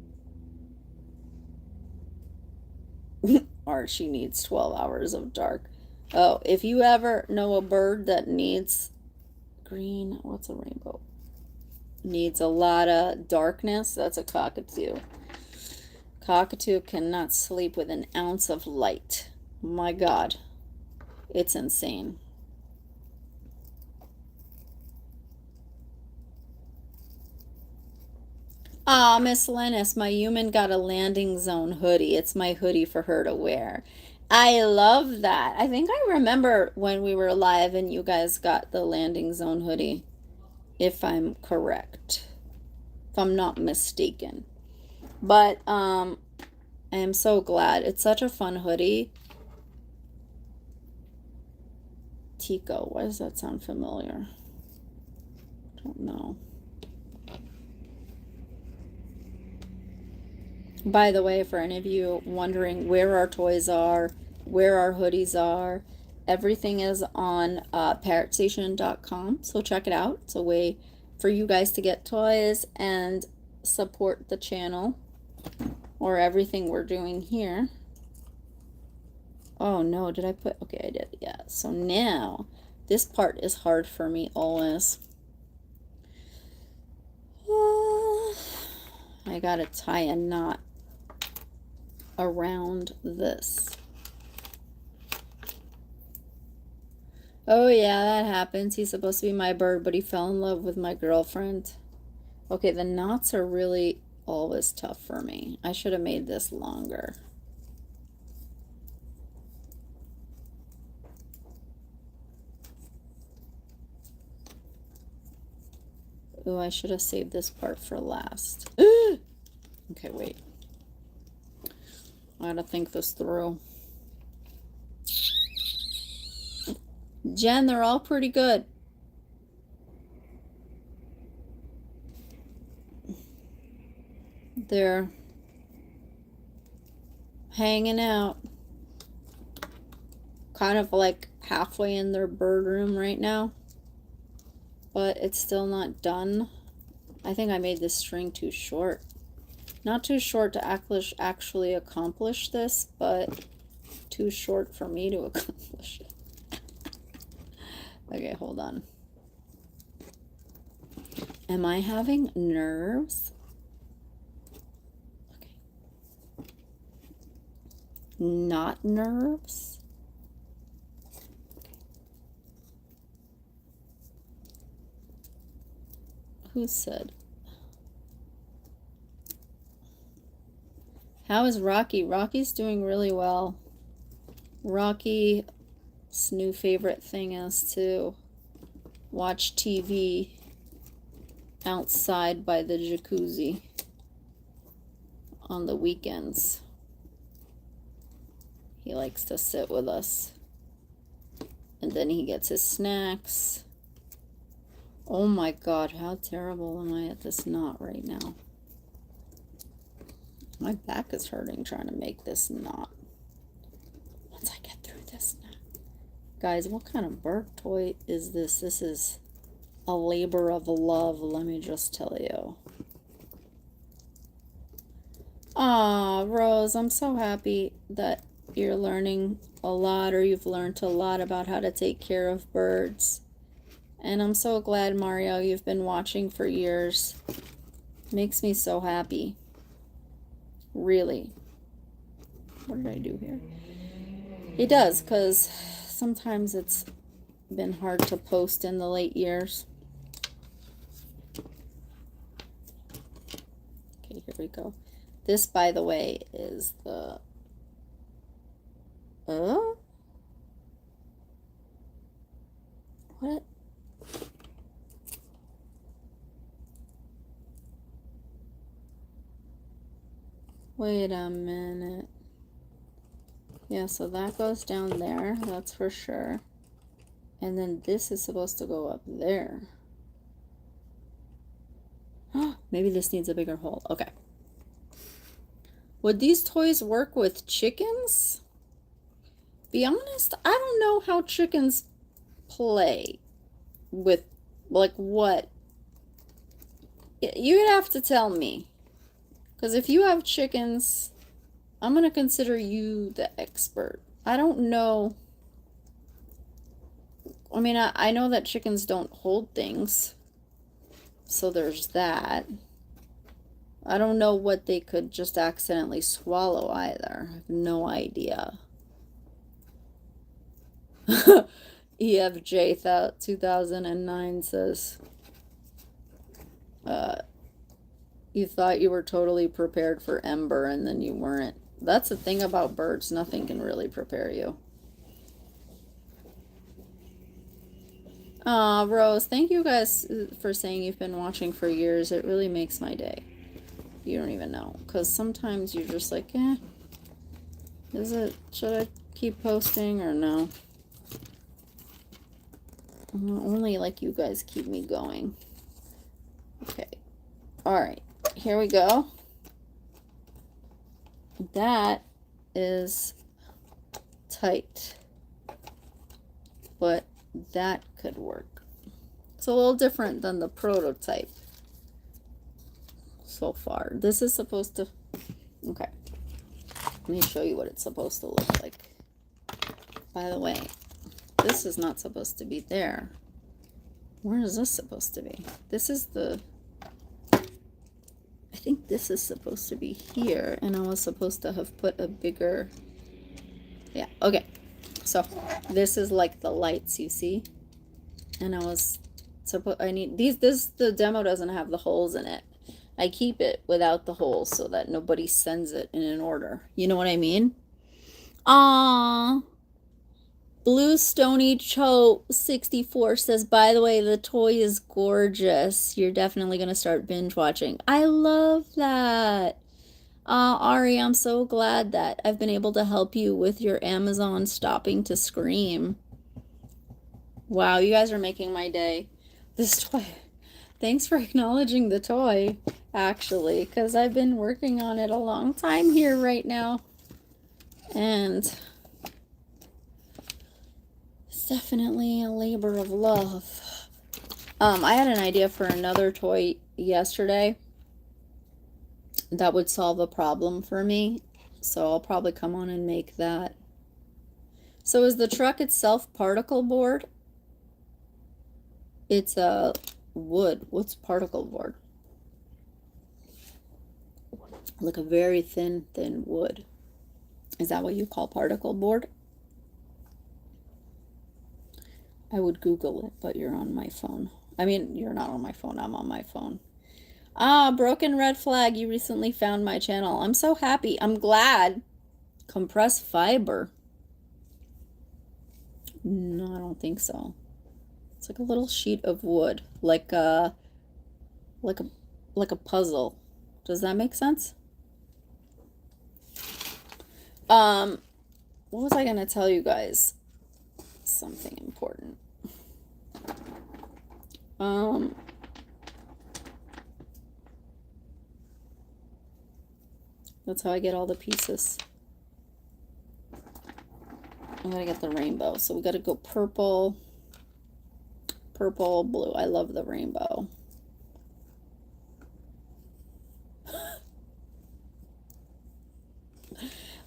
Archie needs 12 hours of dark. Oh, if you ever know a bird that needs green, what's a rainbow? Needs a lot of darkness, that's a cockatoo. Cockatoo cannot sleep with an ounce of light. My God, it's insane. Ah, Miss Lennis, my human got a landing zone hoodie. It's my hoodie for her to wear. I love that. I think I remember when we were live and you guys got the landing zone hoodie, if I'm correct, if I'm not mistaken. But I am so glad. It's such a fun hoodie. Tico, why does that sound familiar? I don't know. By the way, for any of you wondering where our toys are, where our hoodies are, everything is on parrotstation.com, so check it out. It's a way for you guys to get toys and support the channel or everything we're doing here. Oh no, did I put, okay, I did, yeah. So now, this part is hard for me always. I gotta tie a knot around this. Oh yeah, that happens. He's supposed to be my bird, but he fell in love with my girlfriend. Okay, the knots are really always tough for me. I should have made this longer. Oh, I should have saved this part for last. Okay, wait. I gotta think this through. Jen, they're all pretty good. They're hanging out. Kind of like halfway in their bird room right now. But it's still not done. I think I made this string too short. Not too short to actually accomplish this, but too short for me to accomplish it. Okay, hold on. Am I having nerves? Okay. Not nerves? Okay. Who said? How is Rocky? Rocky's doing really well. Rocky's new favorite thing is to watch TV outside by the jacuzzi on the weekends. He likes to sit with us. And then he gets his snacks. Oh my God, how terrible am I at this knot right now? My back is hurting trying to make this knot. Once I get through this knot. Guys, what kind of bird toy is this? This is a labor of love, let me just tell you. Ah, Rose, I'm so happy that you're learning a lot, or you've learned a lot about how to take care of birds. And I'm so glad, Mario, you've been watching for years. Makes me so happy. Really. What did I do here? It does, because sometimes it's been hard to post in the late years. Okay, here we go. This, by the way, is the... What? Wait a minute. Yeah, so that goes down there, that's for sure. And then this is supposed to go up there. Maybe this needs a bigger hole. Okay. Would these toys work with chickens? Be honest, I don't know how chickens play with, like, what? You'd have to tell me. Because if you have chickens, I'm going to consider you the expert. I don't know. I mean, I know that chickens don't hold things. So there's that. I don't know what they could just accidentally swallow either. I have no idea. EFJ 2009 says, you thought you were totally prepared for Ember and then you weren't. That's the thing about birds. Nothing can really prepare you. Rose, thank you guys for saying you've been watching for years. It really makes my day. You don't even know. Because sometimes you're just like, should I keep posting or no? Only like you guys keep me going. Okay. Alright. Here we go. That is tight. But that could work. It's a little different than the prototype so far. This is supposed to... Okay. Let me show you what it's supposed to look like. By the way, this is not supposed to be there. Where is this supposed to be? This is the... I think this is supposed to be here, and I was supposed to have put a bigger... Yeah, okay. So, this is like the lights, you see? And I was supposed... I need... the demo doesn't have the holes in it. I keep it without the holes so that nobody sends it in an order. You know what I mean? Aww. Blue Stony Cho 64 says, by the way, the toy is gorgeous. You're definitely going to start binge watching. I love that. Ari, I'm so glad that I've been able to help you with your Amazon stopping to scream. Wow, you guys are making my day. This toy, Thanks for acknowledging the toy, actually, because I've been working on it a long time here right now. And it's definitely a labor of love. I had an idea for another toy yesterday that would solve a problem for me. So I'll probably come on and make that. So is the truck itself particle board? It's a wood. What's particle board? Like a very thin wood. Is that what you call particle board? I would Google it, but you're on my phone. I mean, you're not on my phone. I'm on my phone. Ah, Broken Red Flag. You recently found my channel. I'm so happy. I'm glad. Compressed fiber. No, I don't think so. It's like a little sheet of wood, like a puzzle. Does that make sense? What was I gonna tell you guys? Something important. That's how I get all the pieces. I gotta get the rainbow. So we gotta go purple, purple, blue. I love the rainbow.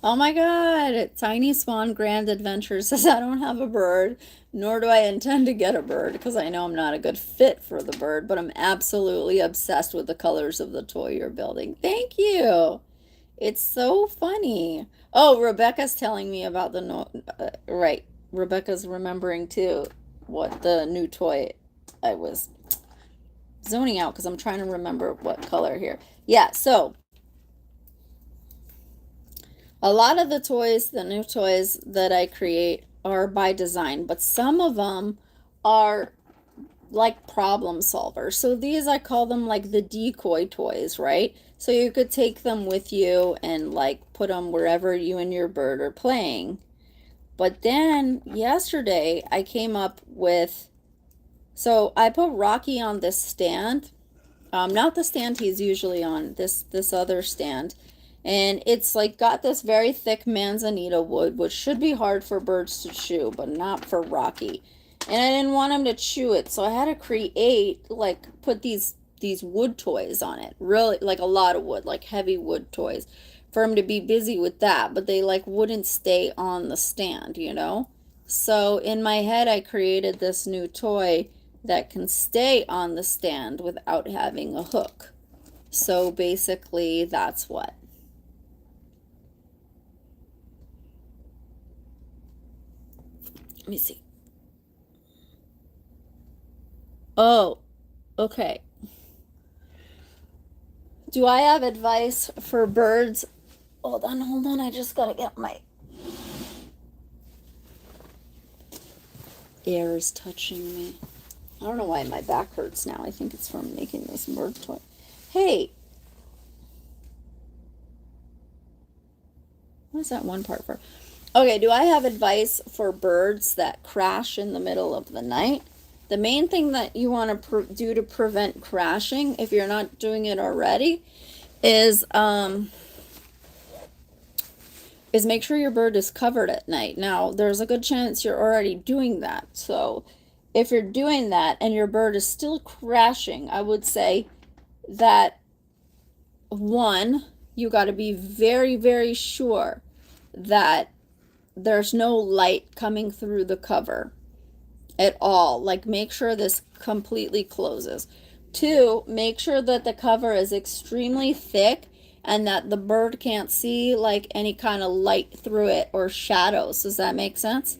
Oh my God, Tiny Swan Grand Adventure says, I don't have a bird, nor do I intend to get a bird because I know I'm not a good fit for the bird, but I'm absolutely obsessed with the colors of the toy you're building. Thank you. It's so funny. Oh, Rebecca's telling me about the right. Rebecca's remembering too what the new toy. I was zoning out because I'm trying to remember what color here. Yeah, so a lot of the toys, the new toys that I create are by design, but some of them are like problem solvers. So these, I call them like the decoy toys, right? So you could take them with you and like put them wherever you and your bird are playing. But then yesterday I came up with, so I put Rocky on this stand, not the stand he's usually on, this other stand. And it's like got this very thick manzanita wood, which should be hard for birds to chew, but not for Rocky. And I didn't want him to chew it, so I had to create, like, put these wood toys on it. Really, like a lot of wood, like heavy wood toys, for him to be busy with that, but they like wouldn't stay on the stand, you know? So in my head, I created this new toy that can stay on the stand without having a hook. So basically, that's what. Let me see. Oh, okay. Do I have advice for birds? Hold on. I just gotta get my air is touching me. I don't know why my back hurts now. I think it's from making this bird toy. Hey. What is that one part for? Okay, do I have advice for birds that crash in the middle of the night? The main thing that you want to do to prevent crashing, if you're not doing it already, is make sure your bird is covered at night. Now, there's a good chance you're already doing that. So if you're doing that and your bird is still crashing, I would say that, one, you got to be very, very sure that there's no light coming through the cover at all. Like, make sure this completely closes. Two, make sure that the cover is extremely thick and that the bird can't see like any kind of light through it or shadows. Does that make sense?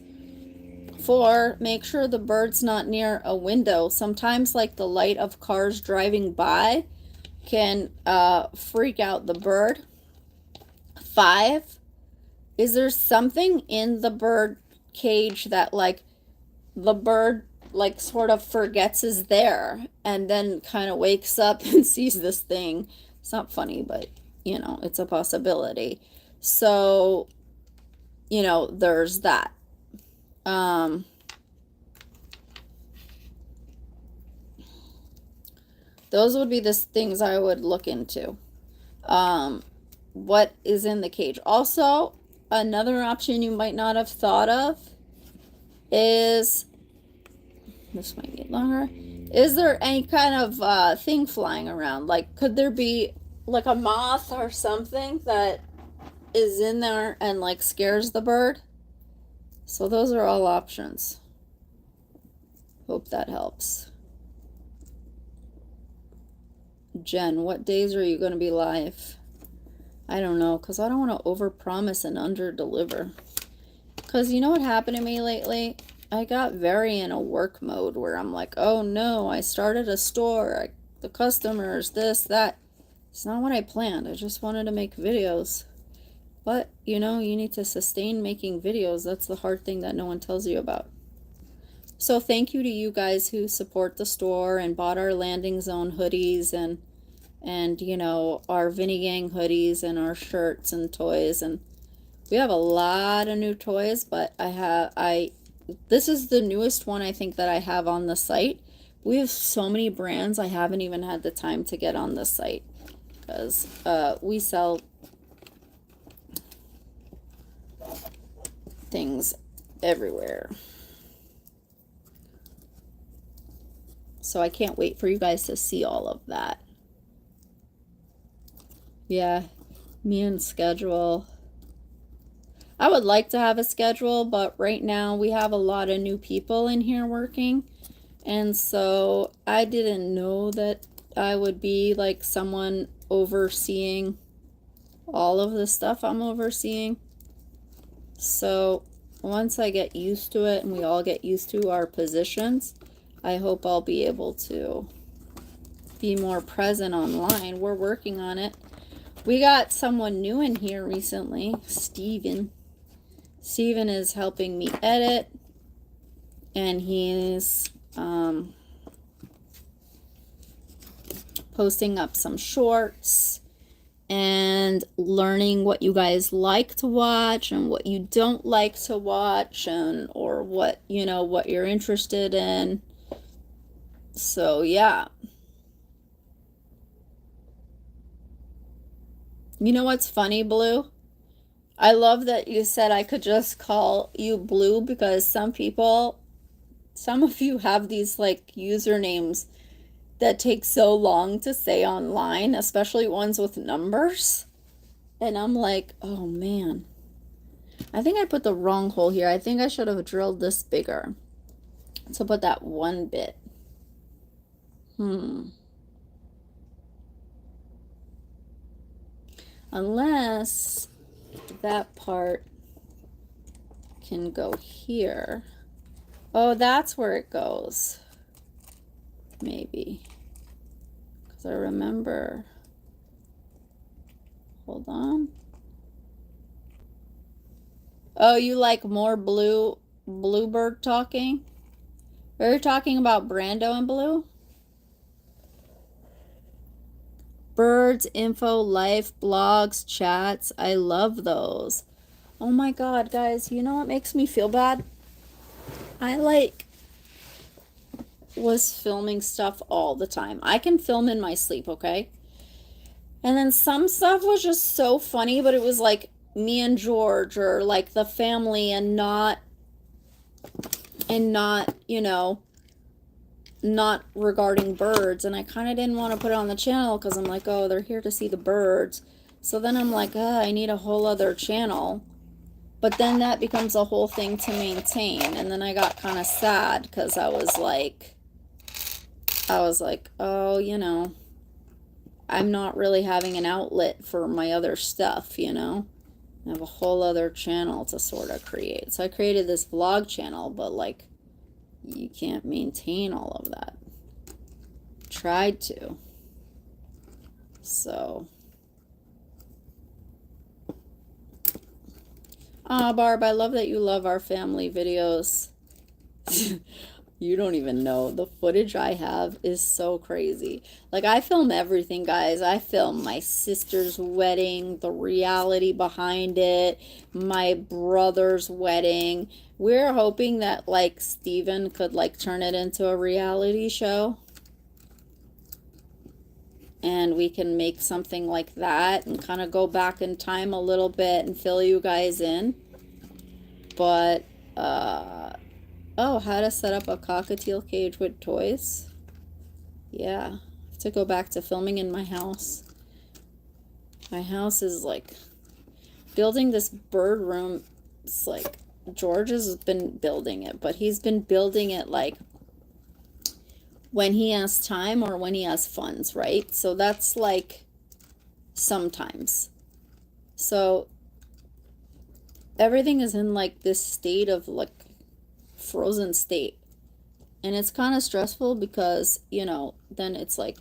Four, make sure the bird's not near a window. Sometimes like the light of cars driving by can freak out the bird. Five, is there something in the bird cage that like the bird like sort of forgets is there and then kind of wakes up and sees this thing? It's not funny, but you know, it's a possibility. So, you know, there's that. Those would be the things I would look into. What is in the cage. Also, another option you might not have thought of is, this might get longer, is there any kind of thing flying around? Like, could there be like a moth or something that is in there and like scares the bird? So those are all options. Hope that helps. Jen, what days are you going to be live? I don't know, because I don't want to overpromise and underdeliver. Because you know what happened to me lately? I got very in a work mode where I'm like, oh no, I started a store, the customers, this, that. It's not what I planned. I just wanted to make videos. But, you know, you need to sustain making videos. That's the hard thing that no one tells you about. So thank you to you guys who support the store and bought our Landing Zone hoodies and you know, our Vinny Gang hoodies and our shirts and toys. And we have a lot of new toys, but this is the newest one I think that I have on the site. We have so many brands I haven't even had the time to get on the site because we sell things everywhere. So I can't wait for you guys to see all of that. Yeah, me and schedule. I would like to have a schedule, but right now we have a lot of new people in here working. And so I didn't know that I would be like someone overseeing all of the stuff I'm overseeing. So once I get used to it and we all get used to our positions, I hope I'll be able to be more present online. We're working on it. We got someone new in here recently, Steven. Steven is helping me edit, and he's posting up some shorts and learning what you guys like to watch and what you don't like to watch, and or what, you know, what you're interested in. So yeah. You know what's funny, Blue? I love that you said I could just call you Blue, because some of you have these like usernames that take so long to say online, especially ones with numbers. And I'm like, oh man, I think I put the wrong hole here. I think I should have drilled this bigger to put that one bit. Unless that part can go here. Oh, that's where it goes. Maybe. Because I remember. Hold on. Oh, you like more Bluebird talking? We're talking about Brando and Blue? Birds, info, life, blogs, chats. I love those. Oh my god, guys, you know what makes me feel bad? I was filming stuff all the time. I can film in my sleep, okay? And then some stuff was just so funny, but it was like me and George, or like the family, and not, you know, not regarding birds. And I kind of didn't want to put it on the channel because I'm like, oh, they're here to see the birds. So then I'm like, I need a whole other channel. But then that becomes a whole thing to maintain. And then I got kind of sad because I was like, oh, you know, I'm not really having an outlet for my other stuff, you know. I have a whole other channel to sort of create. So I created this vlog channel, but like, you can't maintain all of that. Tried to. So. Ah, Barb, I love that you love our family videos. You don't even know. The footage I have is so crazy. Like, I film everything, guys. I film my sister's wedding, the reality behind it, my brother's wedding. We're hoping that, like, Steven could, like, turn it into a reality show. and we can make something like that and kind of go back in time a little bit and fill you guys in. But, oh, how to set up a cockatiel cage with toys. Yeah, I have to go back to filming in my house. My house is like, building this bird room, it's like, George has been building it, but he's been building it like when he has time or when he has funds, right? So that's like sometimes. So everything is in like this state of like frozen state. And it's kind of stressful because, you know, then it's like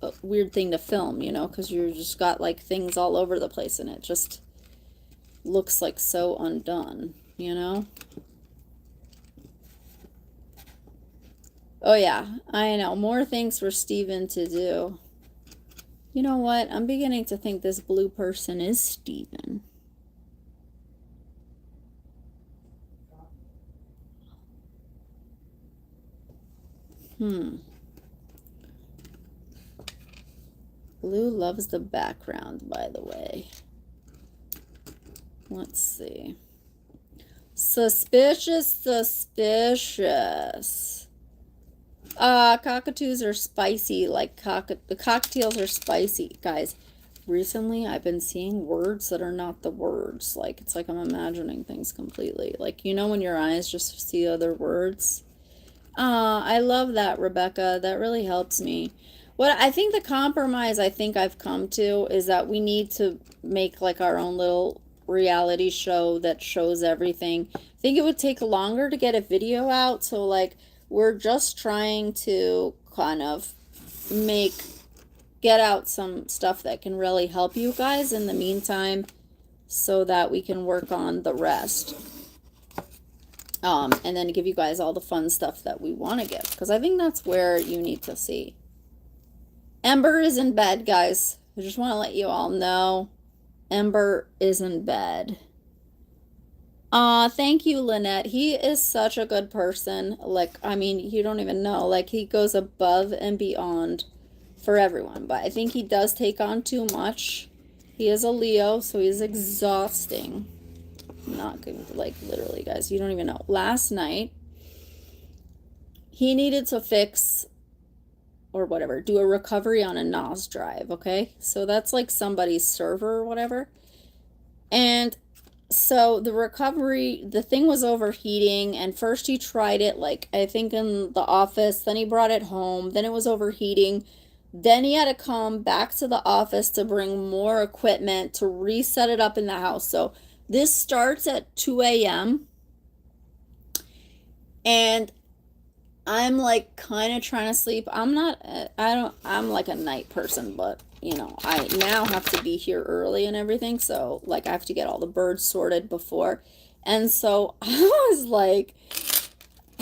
a weird thing to film, you know, because you just got like things all over the place and it just looks like so undone, you know? Oh yeah, I know. More things for Steven to do. You know what? I'm beginning to think this blue person is Steven. Blue loves the background, by the way. Let's see. Suspicious, suspicious. Cockatoos are spicy, like the cockatiels are spicy, guys. Recently, I've been seeing words that are not the words. Like, it's like I'm imagining things completely. Like, you know when your eyes just see other words? I love that, Rebecca. That really helps me. What I think the compromise I think I've come to is that we need to make like our own little reality show that shows everything. I think it would take longer to get a video out, so like we're just trying to kind of get out some stuff that can really help you guys in the meantime so that we can work on the rest. And then give you guys all the fun stuff that we want to give, because I think that's where you need to see. Ember is in bed, guys. I just want to let you all know Ember is in bed. Thank you, Lynette. He is such a good person. Like, I mean, you don't even know. Like, he goes above and beyond for everyone. But I think he does take on too much. He is a Leo, so he's exhausting. Not good, like, literally, guys. You don't even know. Last night, he needed to fix, or whatever, do a recovery on a NOS drive, okay? So that's like somebody's server or whatever. And so the recovery, the thing was overheating, and first he tried it, like, I think in the office, then he brought it home, then it was overheating, then he had to come back to the office to bring more equipment to reset it up in the house. So this starts at 2 a.m. and I'm like kind of trying to sleep. I'm like a night person, but you know, I now have to be here early and everything. So like I have to get all the birds sorted before. And so I was like,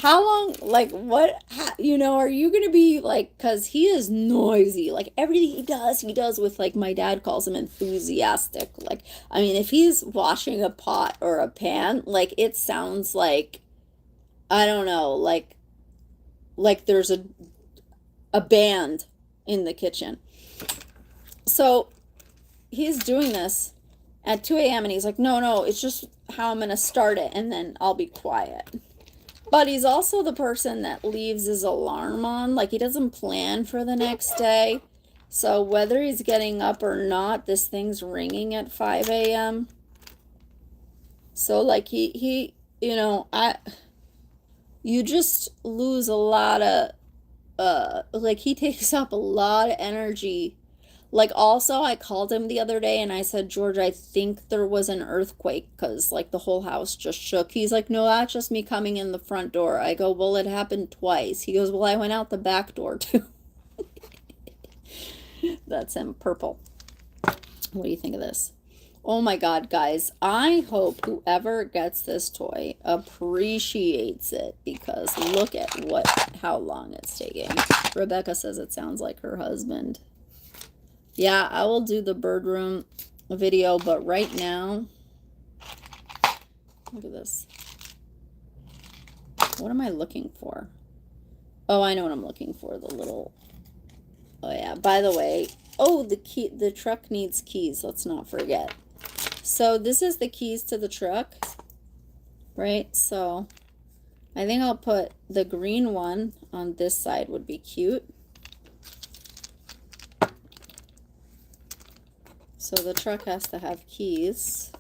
how long, like what, you know, are you going to be like, cause he is noisy. Like everything he does with, like, my dad calls him enthusiastic. Like, I mean, if he's washing a pot or a pan, like it sounds like, I don't know, like there's a band in the kitchen. So he's doing this at 2 a.m. and he's like, no, it's just how I'm going to start it and then I'll be quiet. But he's also the person that leaves his alarm on. Like, he doesn't plan for the next day. So whether he's getting up or not, this thing's ringing at 5 a.m. So like he you know, you just lose a lot of, like, he takes up a lot of energy. Like, also, I called him the other day and I said, George, I think there was an earthquake because, like, the whole house just shook. He's like, no, that's just me coming in the front door. I go, well, it happened twice. He goes, well, I went out the back door, too. That's him, purple. What do you think of this? Oh my God, guys, I hope whoever gets this toy appreciates it, because look at how long it's taking. Rebecca says it sounds like her husband. Yeah, I will do the bird room video, but right now, look at this. What am I looking for? Oh, I know what I'm looking for, the little, oh yeah, by the way, Oh, the truck needs keys. Let's not forget. So this is the keys to the truck, right? So I think I'll put the green one on this side would be cute. So the truck has to have keys.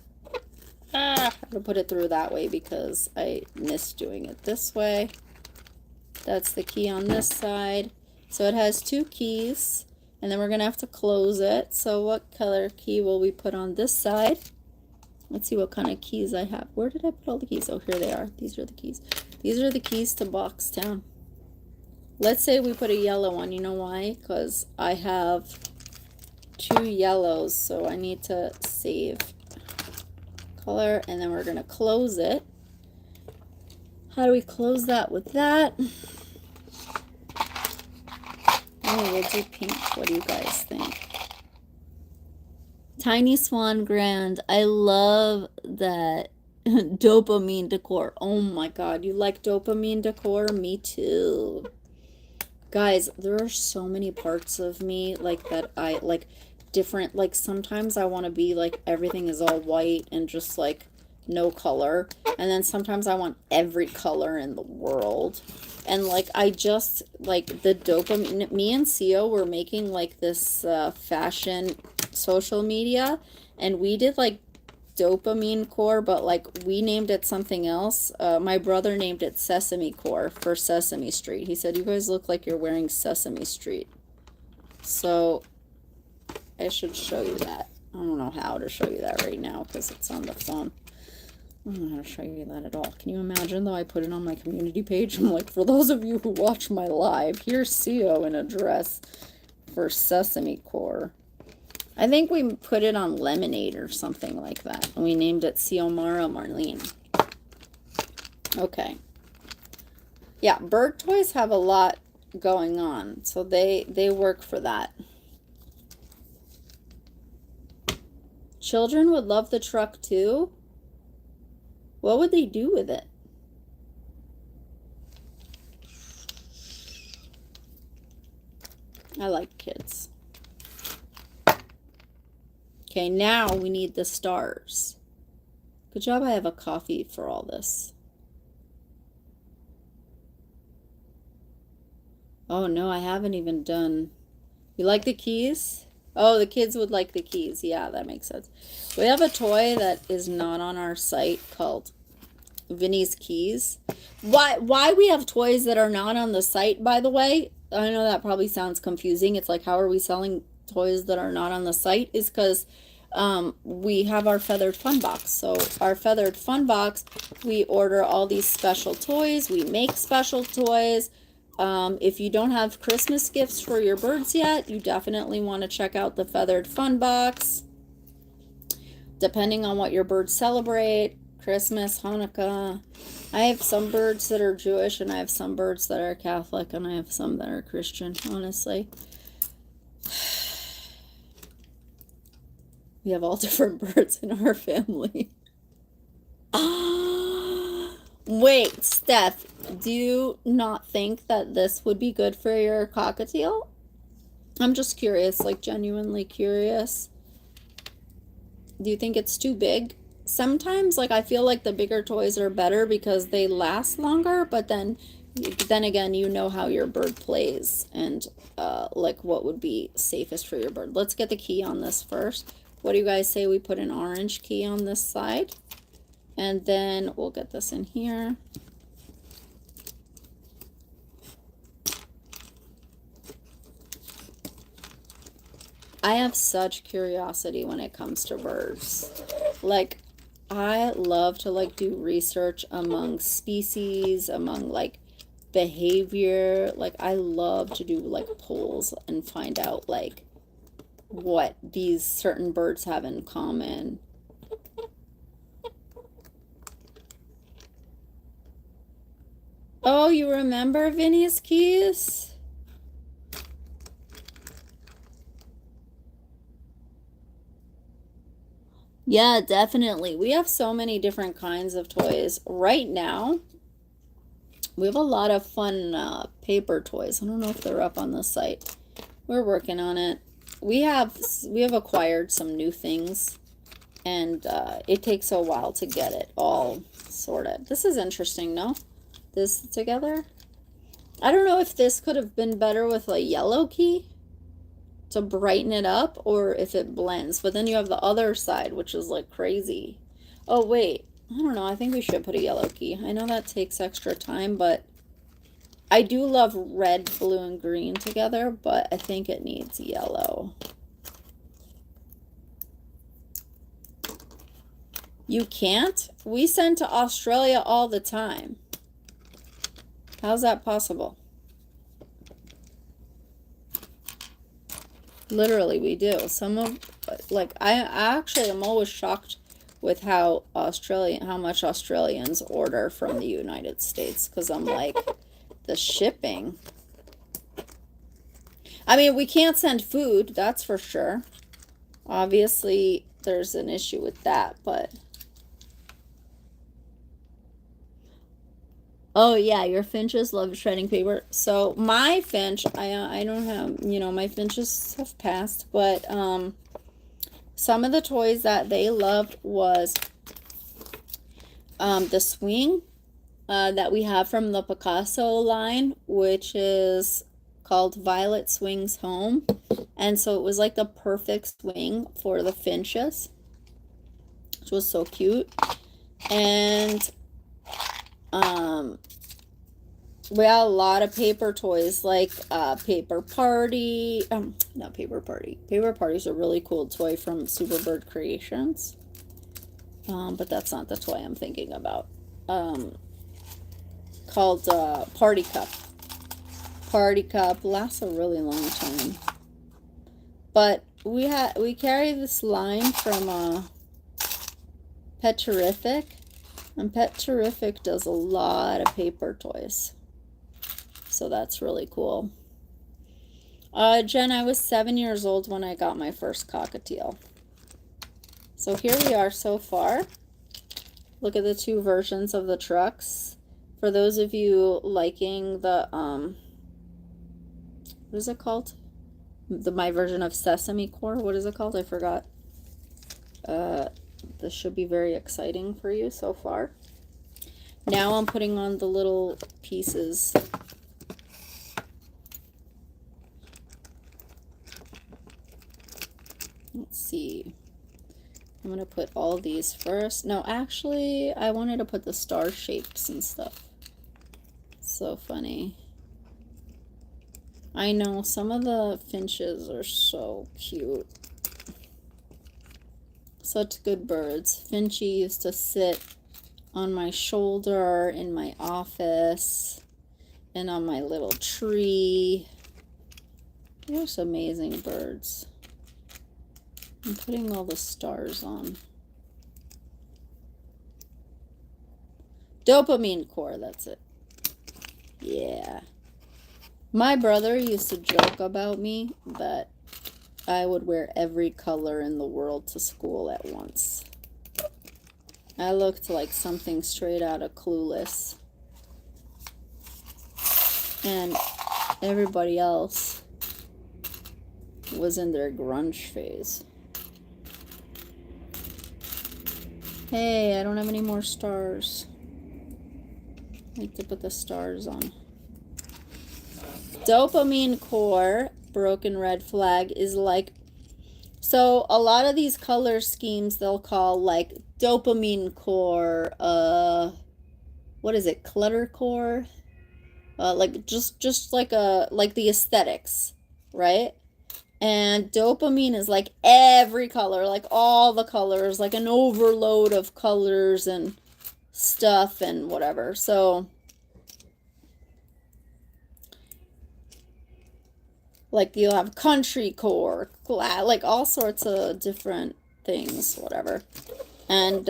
I have to put it through that way because I missed doing it this way. That's the key on this side. So it has 2 keys, and then we're gonna have to close it. So what color key will we put on this side? Let's see what kind of keys I have. Where did I put all the keys? Oh, here they are. These are the keys. These are the keys to Boxtown. Let's say we put a yellow one. You know why? Because I have 2 yellows, so I need to save color, and then we're gonna close it. How do we close that with that? Oh, we'll do pink. What do you guys think? Tiny Swan Grand. I love that dopamine decor. Oh my god, you like dopamine decor? Me too. Guys, there are so many parts of me like that I like different, like sometimes I want to be like everything is all white and just like no color, and then sometimes I want every color in the world. And like I just like the dopamine, me and CEO were making like this fashion social media, and we did like dopamine core, but like we named it something else. My brother named it Sesame Core for Sesame Street. He said, you guys look like you're wearing Sesame Street. So I should show you that. I don't know how to show you that right now because it's on the phone. I don't know how to show you that at all. Can you imagine though? I put it on my community page. I'm like, for those of you who watch my live, here's CEO in a dress for Sesame Core. I think we put it on Lemonade or something like that. And we named it Xiomara Marlene. Okay. Yeah, bird toys have a lot going on. So they work for that. Children would love the truck too. What would they do with it? I like kids. Okay, now we need the stars. Good job I have a coffee for all this. Oh no, I haven't even done... You like the keys? Oh, the kids would like the keys. Yeah, that makes sense. We have a toy that is not on our site called Vinny's Keys. Why we have toys that are not on the site, by the way? I know that probably sounds confusing. It's like, how are we selling toys that are not on the site? Is because we have our Feathered Fun Box. So our Feathered Fun Box, we order all these special toys. We make special toys. If you don't have Christmas gifts for your birds yet, you definitely want to check out the Feathered Fun Box. Depending on what your birds celebrate, Christmas, Hanukkah. I have some birds that are Jewish, and I have some birds that are Catholic, and I have some that are Christian, honestly. We have all different birds in our family. Wait, Steph, do you not think that this would be good for your cockatiel? I'm just curious, like genuinely curious. Do you think it's too big? Sometimes, like, I feel like the bigger toys are better because they last longer, but then again, you know how your bird plays and like what would be safest for your bird. Let's get the key on this first. What do you guys say we put an orange key on this side? And then we'll get this in here. I have such curiosity when it comes to birds. Like, I love to like do research among species, among like behavior. Like, I love to do like polls and find out like what these certain birds have in common. Oh, you remember Vinny's keys? Yeah, definitely. We have so many different kinds of toys. Right now, we have a lot of fun paper toys. I don't know if they're up on the site. We're working on it. we have acquired some new things, and it takes a while to get it all sorted. This is interesting, no? This together? I don't know if this could have been better with a yellow key to brighten it up, or if it blends. But then you have the other side, which is like crazy. Oh, wait. I don't know. I think we should put a yellow key. I know that takes extra time, but I do love red, blue, and green together, but I think it needs yellow. You can't? We send to Australia all the time. How's that possible? Literally, we do. Some of, like, I actually am always shocked with how much Australians order from the United States, because I'm like, the shipping. I mean, we can't send food, that's for sure. Obviously, there's an issue with that, but... Oh, yeah, your finches love shredding paper. So, my finch, I don't have, you know, my finches have passed, but, some of the toys that they loved was, the swing, that we have from the Picasso line, which is called Violet Swings Home. And so it was like the perfect swing for the finches, which was so cute. And we had a lot of paper toys, like Paper Party. Not Paper Party. Paper Party's a really cool toy from Superbird Creations. But that's not the toy I'm thinking about. Called Party Cup. Party Cup lasts a really long time. But we carry this line from Pet Terrific, and Pet Terrific does a lot of paper toys. So that's really cool. Jen, I was 7 years old when I got my first cockatiel. So here we are so far. Look at the two versions of the trucks. For those of you liking the, what is it called? My version of Sesame Core. What is it called? I forgot. This should be very exciting for you so far. Now I'm putting on the little pieces. Let's see. I'm going to put all these first. No, actually, I wanted to put the star shapes and stuff. So funny. I know, some of the finches are so cute. Such good birds. Finchy used to sit on my shoulder in my office and on my little tree. They're just amazing birds. I'm putting all the stars on. Dopamine core, that's it. Yeah. My brother used to joke about me that I would wear every color in the world to school at once. I looked like something straight out of Clueless. And everybody else was in their grunge phase. Hey, I don't have any more stars. I need to put the stars on. Dopamine core, broken red flag, is like, so a lot of these color schemes they'll call like dopamine core, what is it, clutter core? Like just like the aesthetics, right? And dopamine is like every color, like all the colors, like an overload of colors and stuff and whatever. So like you'll have country core, like all sorts of different things, whatever. And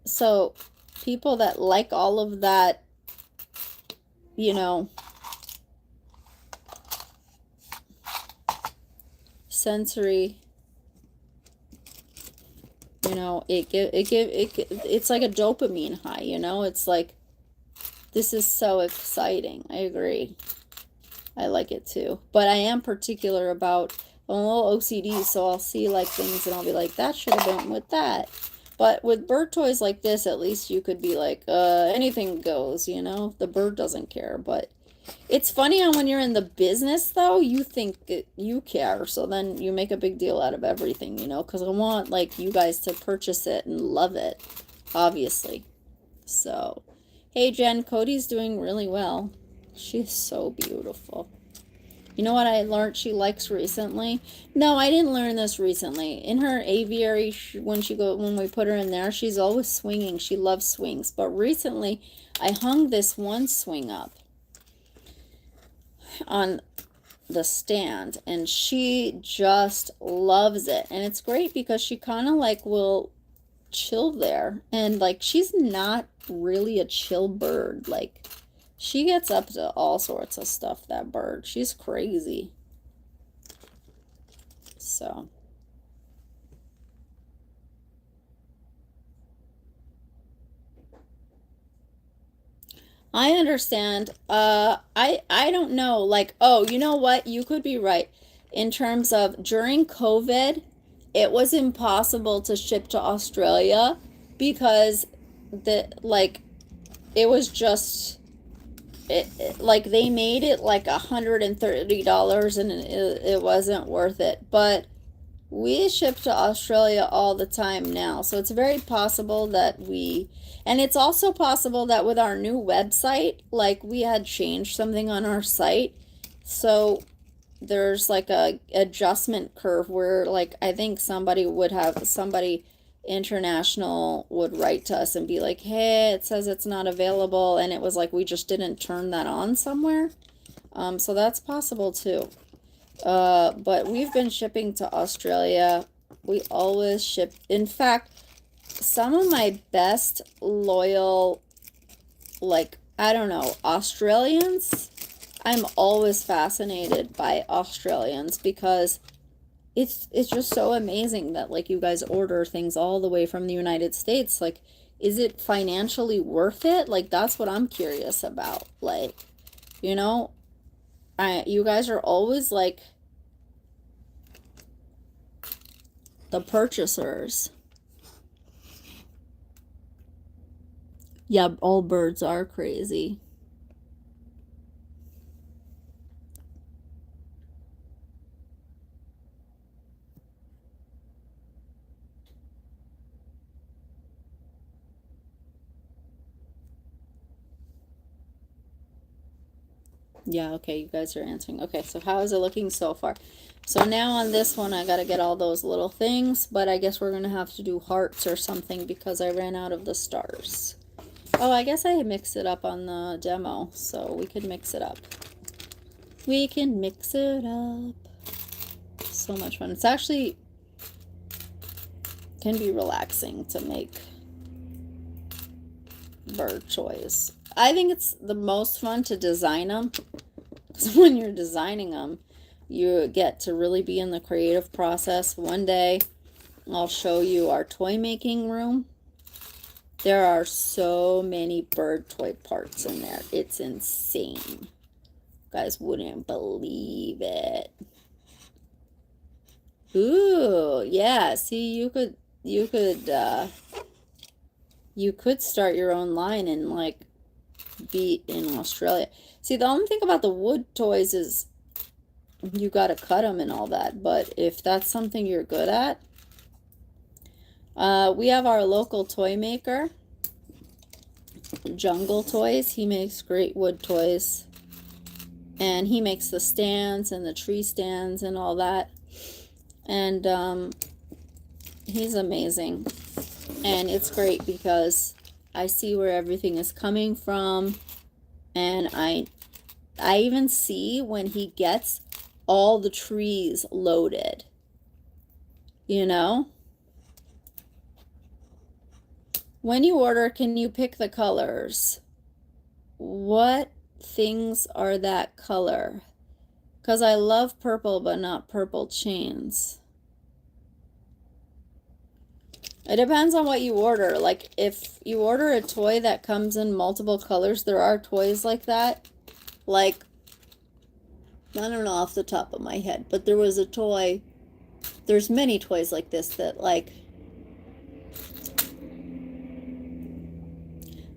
so people that like all of that, you know, sensory, you know, it's like a dopamine high, you know. It's like, this is so exciting. I agree. I like it too. But I am particular about, I'm a little OCD, so I'll see like things and I'll be like, that should have been with that. But with bird toys like this, at least you could be like, anything goes, you know? The bird doesn't care. But it's funny how when you're in the business, though, you think you care. So then you make a big deal out of everything, you know? Because I want, like, you guys to purchase it and love it, obviously. So, hey, Jen, Cody's doing really well. She's so beautiful. You know what I learned she likes recently? No, I didn't learn this recently. In her aviary, when we put her in there, she's always swinging. She loves swings. But recently, I hung this one swing up on the stand, and she just loves it. And it's great because she kind of like will chill there. And like, she's not really a chill bird. Like, she gets up to all sorts of stuff, that bird. She's crazy. So. I understand. I don't know. Like, oh, you know what? You could be right. In terms of during COVID, it was impossible to ship to Australia because it was just like they made it like $130 and it wasn't worth it. But we ship to Australia all the time now, so it's very possible that and it's also possible that with our new website, like we had changed something on our site, so there's like a adjustment curve where like I think somebody international would write to us and be like, hey, it says it's not available, and it was like we just didn't turn that on somewhere. So that's possible too. But we've been shipping to Australia. We always ship. In fact, some of my best loyal, like, I don't know, Australians, I'm always fascinated by Australians because it's just so amazing that like you guys order things all the way from the United States. Like, is it financially worth it? Like, that's what I'm curious about. Like, you know, you guys are always like the purchasers. Yeah, all birds are crazy. Yeah, okay, you guys are answering. Okay, so how is it looking so far? So now on this one, I got to get all those little things, but I guess we're going to have to do hearts or something because I ran out of the stars. Oh, I guess I mixed it up on the demo, so we could mix it up. We can mix it up. So much fun. It's actually can be relaxing to make bird toys. I think it's the most fun to design them, because when you're designing them, you get to really be in the creative process. One day, I'll show you our toy making room. There are so many bird toy parts in there. It's insane. You guys wouldn't believe it. Ooh, yeah. See, you could start your own line and like be in Australia. See, the only thing about the wood toys is you got to cut them and all that, but if that's something you're good at, we have our local toy maker, Jungle Toys. He makes great wood toys, and he makes the stands and the tree stands and all that, and he's amazing. And it's great because I see where everything is coming from, and I even see when he gets all the trees loaded, you know? When you order, can you pick the colors? What things are that color? Because I love purple, but not purple chains. It depends on what you order. Like, if you order a toy that comes in multiple colors, there are toys like that. Like, I don't know off the top of my head, but there was a toy. There's many toys like this that, like,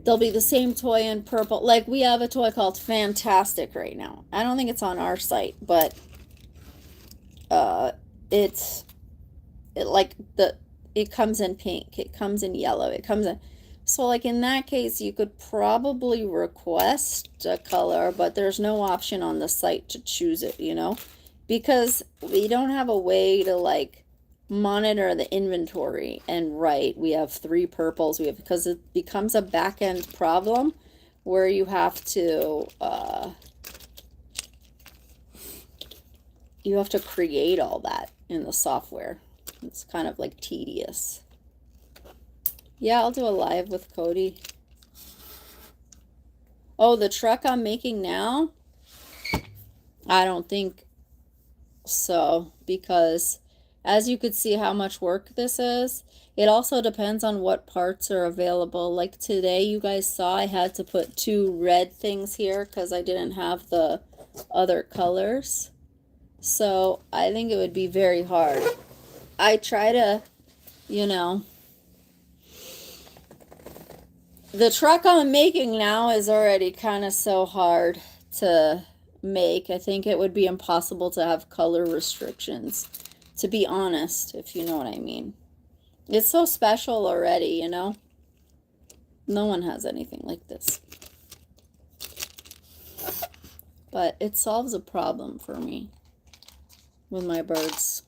there'll be the same toy in purple. Like, we have a toy called Fantastic right now. I don't think it's on our site, but it comes in pink, it comes in yellow, it comes in, so like in that case you could probably request a color, but there's no option on the site to choose it, you know, because we don't have a way to like monitor the inventory and write we have 3 purples, we have, because it becomes a back end problem where you have to create all that in the software. It's kind of like tedious. Yeah, I'll do a live with Cody. Oh, the truck I'm making now? I don't think so, because as you could see how much work this is, it also depends on what parts are available. Like today, you guys saw I had to put 2 red things here because I didn't have the other colors. So I think it would be very hard. I try to, you know, the truck I'm making now is already kind of so hard to make. I think it would be impossible to have color restrictions, to be honest, if you know what I mean. It's so special already, you know? No one has anything like this. But it solves a problem for me with my birds.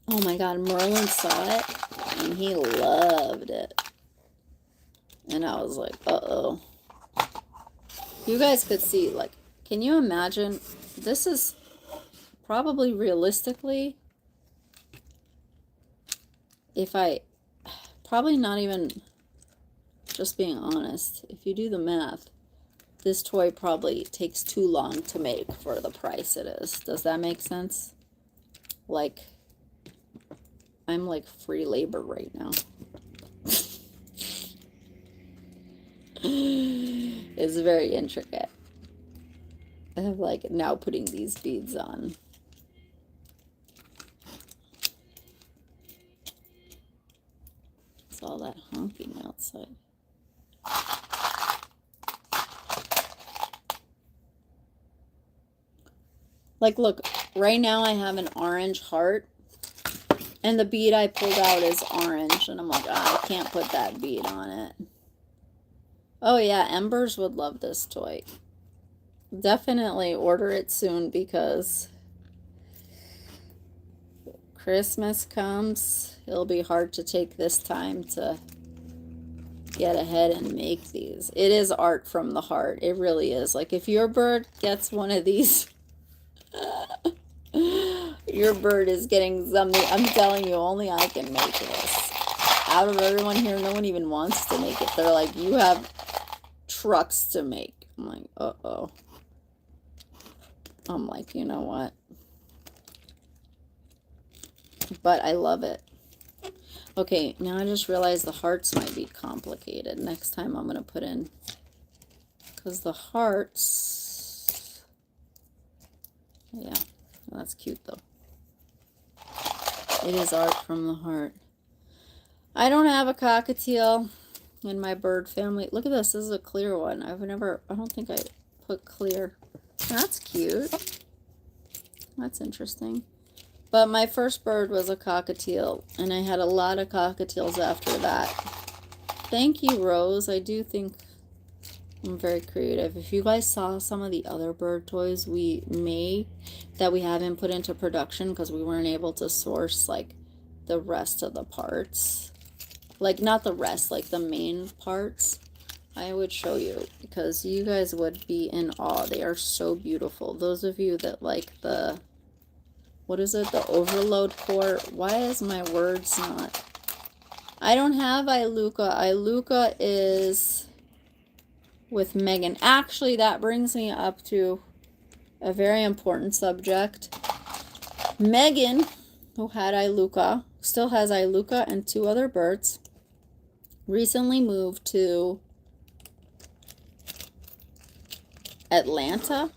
Oh my God, Merlin saw it and he loved it. And I was like, uh-oh. You guys could see, like, can you imagine? This is probably realistically, probably not even, just being honest, if you do the math, this toy probably takes too long to make for the price it is. Does that make sense? Like, I'm like free labor right now. It's very intricate. I have like now putting these beads on. It's all that honking outside. Like, look, right now I have an orange heart. And the bead I pulled out is orange. And I'm like, oh, I can't put that bead on it. Oh yeah, Embers would love this toy. Definitely order it soon because Christmas comes. It'll be hard to take this time to get ahead and make these. It is art from the heart. It really is. Like, if your bird gets one of these, your bird is getting something. I'm telling you, only I can make this. Out of everyone here, no one even wants to make it. They're like, you have trucks to make. I'm like, uh-oh. I'm like, you know what? But I love it. Okay, now I just realized the hearts might be complicated. Next time I'm going to put in, because the hearts, yeah, well, that's cute though. It is art from the heart. I don't have a cockatiel in my bird family. Look at this. This is a clear one. I don't think I put clear. That's cute. That's interesting. But my first bird was a cockatiel, and I had a lot of cockatiels after that. Thank you, Rose. I do think I'm very creative. If you guys saw some of the other bird toys we made that we haven't put into production because we weren't able to source like the rest of the parts, like not the rest, like the main parts, I would show you because you guys would be in awe. They are so beautiful. Those of you that like the, what is it, the overload core? Why is my words not? I don't have ILUKA. ILUKA is with Megan. Actually, that brings me up to a very important subject. Megan, who had ILUKA, still has ILUKA and 2 other birds, recently moved to Atlanta.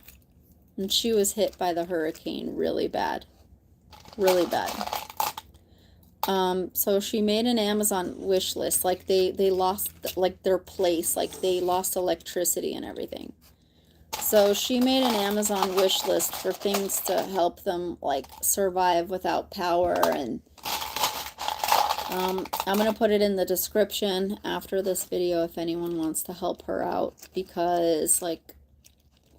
and she was hit by the hurricane really bad. Really bad. So she made an Amazon wish list. Like they lost like their place, like they lost electricity and everything. So she made an Amazon wish list for things to help them like survive without power. And I'm gonna put it in the description after this video if anyone wants to help her out, because like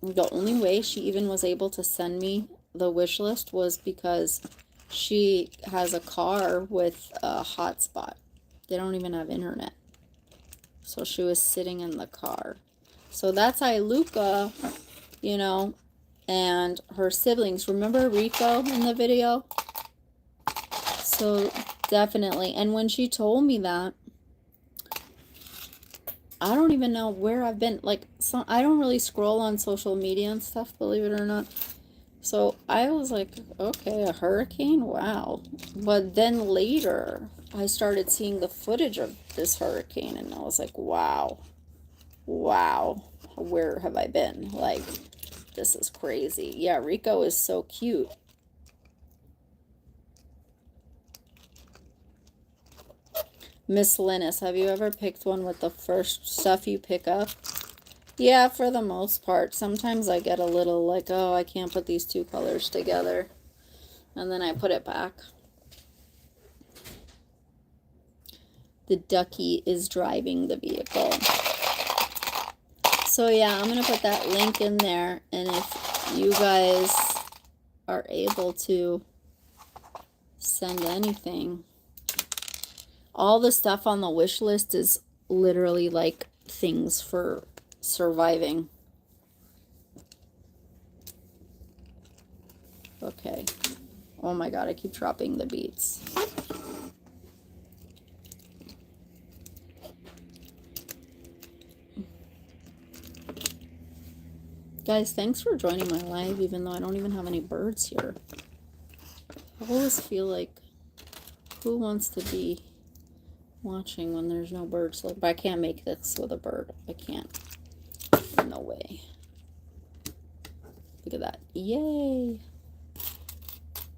the only way she even was able to send me the wish list was because she has a car with a hotspot. They don't even have internet. So she was sitting in the car. So that's ILUKA, you know, and her siblings. Remember Rico in the video? So definitely. And when she told me that, I don't even know where I've been. Like, I don't really scroll on social media and stuff, believe it or not. So I was like, okay, a hurricane? Wow. But then later, I started seeing the footage of this hurricane, and I was like, wow. Wow. Where have I been? Like, this is crazy. Yeah, Rico is so cute. Miss Linus, have you ever picked one with the first stuff you pick up? Yeah, for the most part. Sometimes I get a little like, oh, I can't put these two colors together. And then I put it back. The ducky is driving the vehicle. So yeah, I'm going to put that link in there. And if you guys are able to send anything, all the stuff on the wish list is literally like things for surviving. Okay. Oh my god, I keep dropping the beats. Guys, thanks for joining my live, even though I don't even have any birds here. I always feel like, who wants to be watching when there's no birds? But I can't make this with a bird. I can't. No way. Look at that. Yay.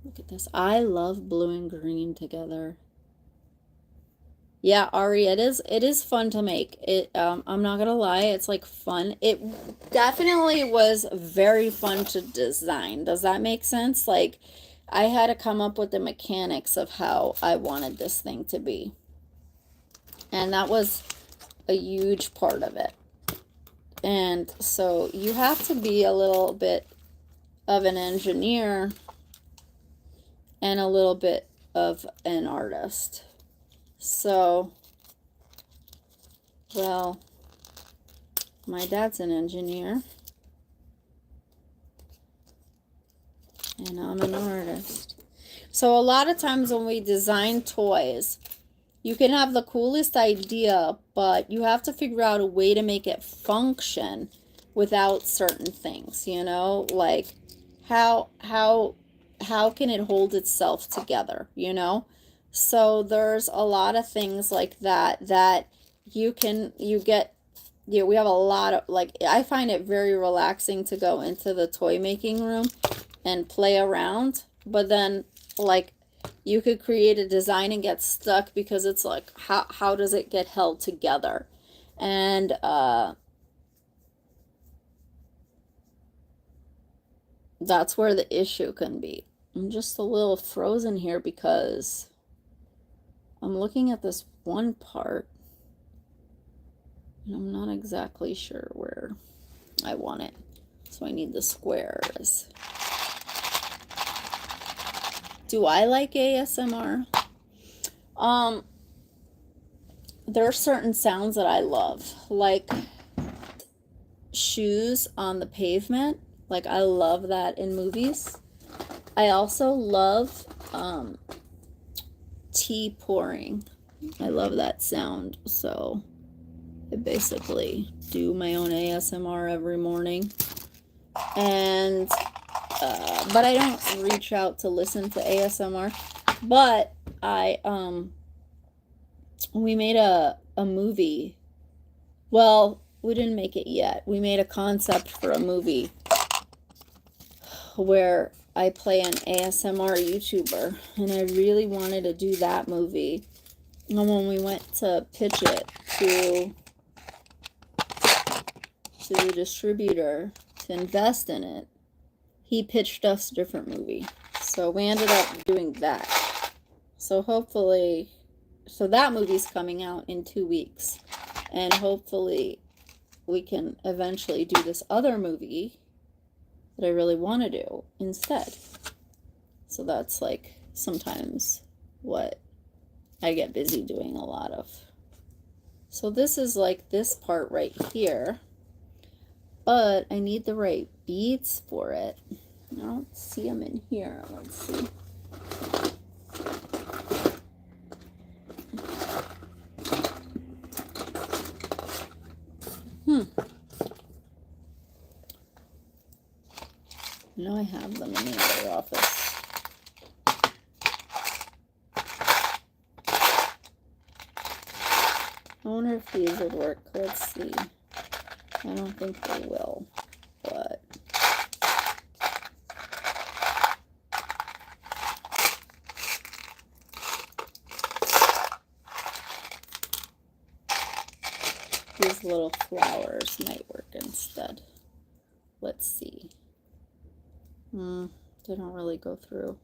Look at this. I love blue and green together. Yeah, Ari, it is fun to make. I'm not gonna lie, it's like fun. It definitely was very fun to design. Does that make sense? Like, I had to come up with the mechanics of how I wanted this thing to be. And that was a huge part of it. And so you have to be a little bit of an engineer and a little bit of an artist. So, well, my dad's an engineer and I'm an artist. So a lot of times when we design toys, you can have the coolest idea, but you have to figure out a way to make it function without certain things, you know? Like, how can it hold itself together, you know? So there's a lot of things like that we have a lot of, like, I find it very relaxing to go into the toy making room and play around, but then, like, you could create a design and get stuck because it's like, how does it get held together? And that's where the issue can be. I'm just a little frozen here because I'm looking at this one part and I'm not exactly sure where I want it. So I need the squares. Do I like ASMR? There are certain sounds that I love, like shoes on the pavement. Like, I love that in movies. I also love tea pouring. I love that sound. So I basically do my own ASMR every morning. And but I don't reach out to listen to ASMR. But we made a movie. Well, we didn't make it yet. We made a concept for a movie where I play an ASMR YouTuber, and I really wanted to do that movie. And when we went to pitch it to the distributor to invest in it, he pitched us a different movie. So we ended up doing that. So hopefully, so that movie's coming out in 2 weeks. And hopefully we can eventually do this other movie that I really want to do instead. So that's like sometimes what I get busy doing a lot of. So this is like this part right here, but I need the right beads for it. I don't see them in here. Let's see. I know I have them in the other office. I wonder if these would work. Let's see. I don't think they will, but these little flowers might work instead. Let's see. They don't really go through.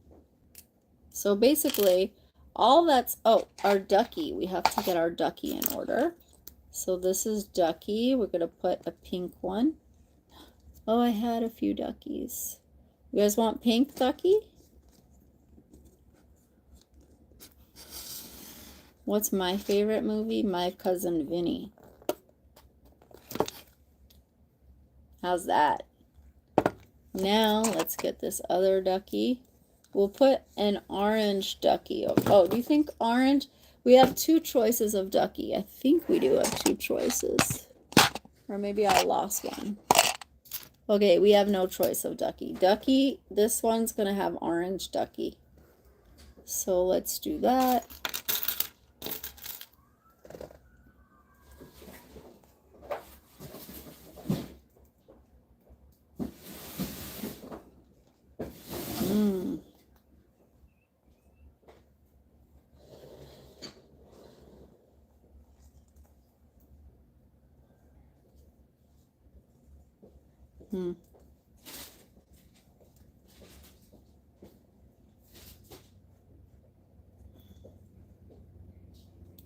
So basically, all that's, oh, our ducky. We have to get our ducky in order. So this is ducky. We're going to put a pink one. Oh, I had a few duckies. You guys want pink ducky? What's my favorite movie? My Cousin Vinny. How's that? Now, let's get this other ducky. We'll put an orange ducky. Oh, do you think orange? We have 2 choices of ducky. I think we do have 2 choices. Or maybe I lost one. Okay, we have no choice of ducky. Ducky, this one's going to have orange ducky. So let's do that.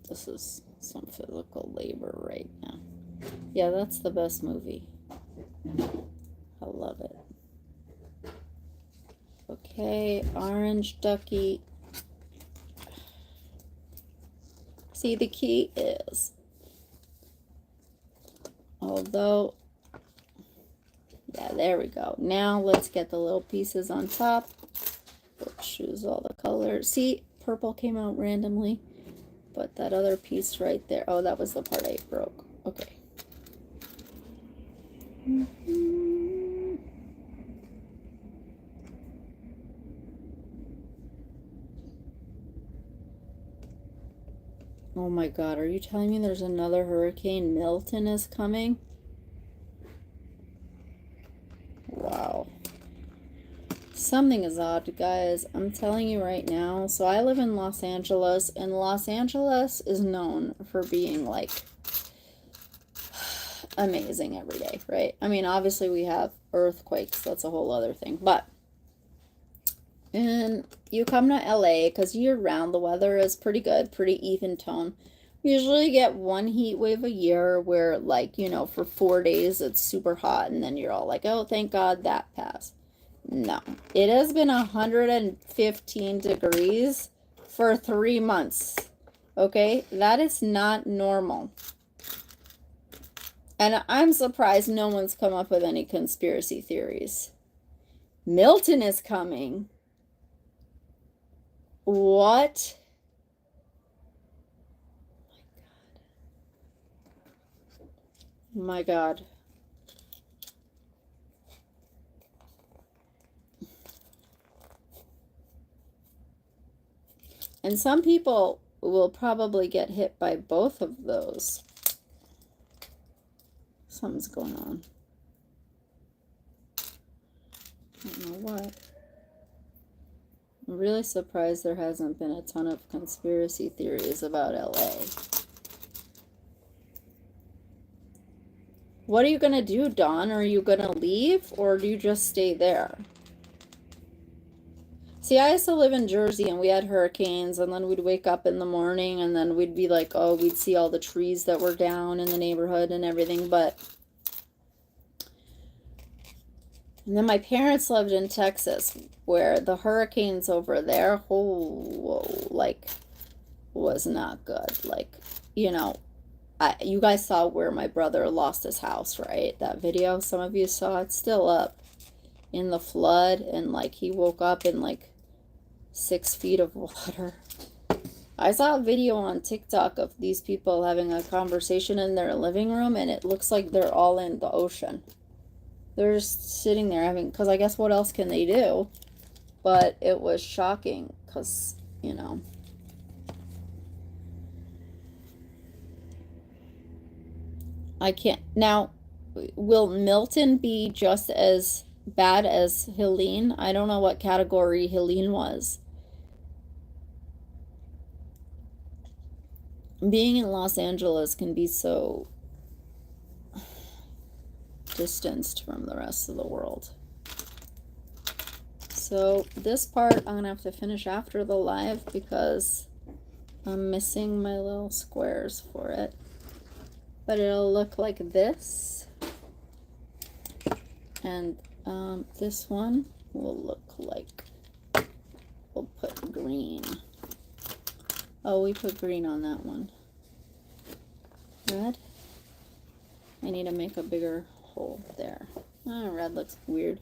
This is some physical labor right now. Yeah, that's the best movie. I love it. Okay, orange ducky. See, the key is, although, yeah, there we go. Now let's get the little pieces on top. Choose all the colors. See, purple came out randomly, but that other piece right there, oh, that was the part I broke. Okay. Oh my God, are you telling me there's another hurricane? Milton is coming? Wow. Something is odd, guys. I'm telling you right now. So I live in Los Angeles, and Los Angeles is known for being like amazing every day, right? I mean, obviously we have earthquakes. That's a whole other thing. But and you come to LA because year round the weather is pretty good, pretty even tone. We usually get one heat wave a year where, like, you know, for 4 days it's super hot, and then you're all like, oh, thank God that passed. No, it has been 115 degrees for 3 months. Okay, that is not normal. And I'm surprised no one's come up with any conspiracy theories. Milton is coming. What? Oh my God. And some people will probably get hit by both of those. Something's going on. don't know what. I'm really surprised there hasn't been a ton of conspiracy theories about LA. What are you gonna do, Dawn? Are you gonna leave or do you just stay there? See, I used to live in Jersey and we had hurricanes, and then we'd wake up in the morning and then we'd be like, oh, we'd see all the trees that were down in the neighborhood and everything. And then my parents lived in Texas, where the hurricanes over there, like, was not good. Like, you know, you guys saw where my brother lost his house, right? That video, some of you saw, it's still up in the flood, and like he woke up in like 6 feet of water. I saw a video on TikTok of these people having a conversation in their living room, and it looks like they're all in the ocean. They're just sitting there having, because I guess what else can they do? But it was shocking because, you know. I can't. Now, will Milton be just as bad as Helene? I don't know what category Helene was. Being in Los Angeles can be so distanced from the rest of the world. So this part I'm gonna have to finish after the live because I'm missing my little squares for it. But it'll look like this. And this one will look like, we'll put green. Oh, we put green on that one. Red. I need to make a bigger hole there. Oh, red looks weird.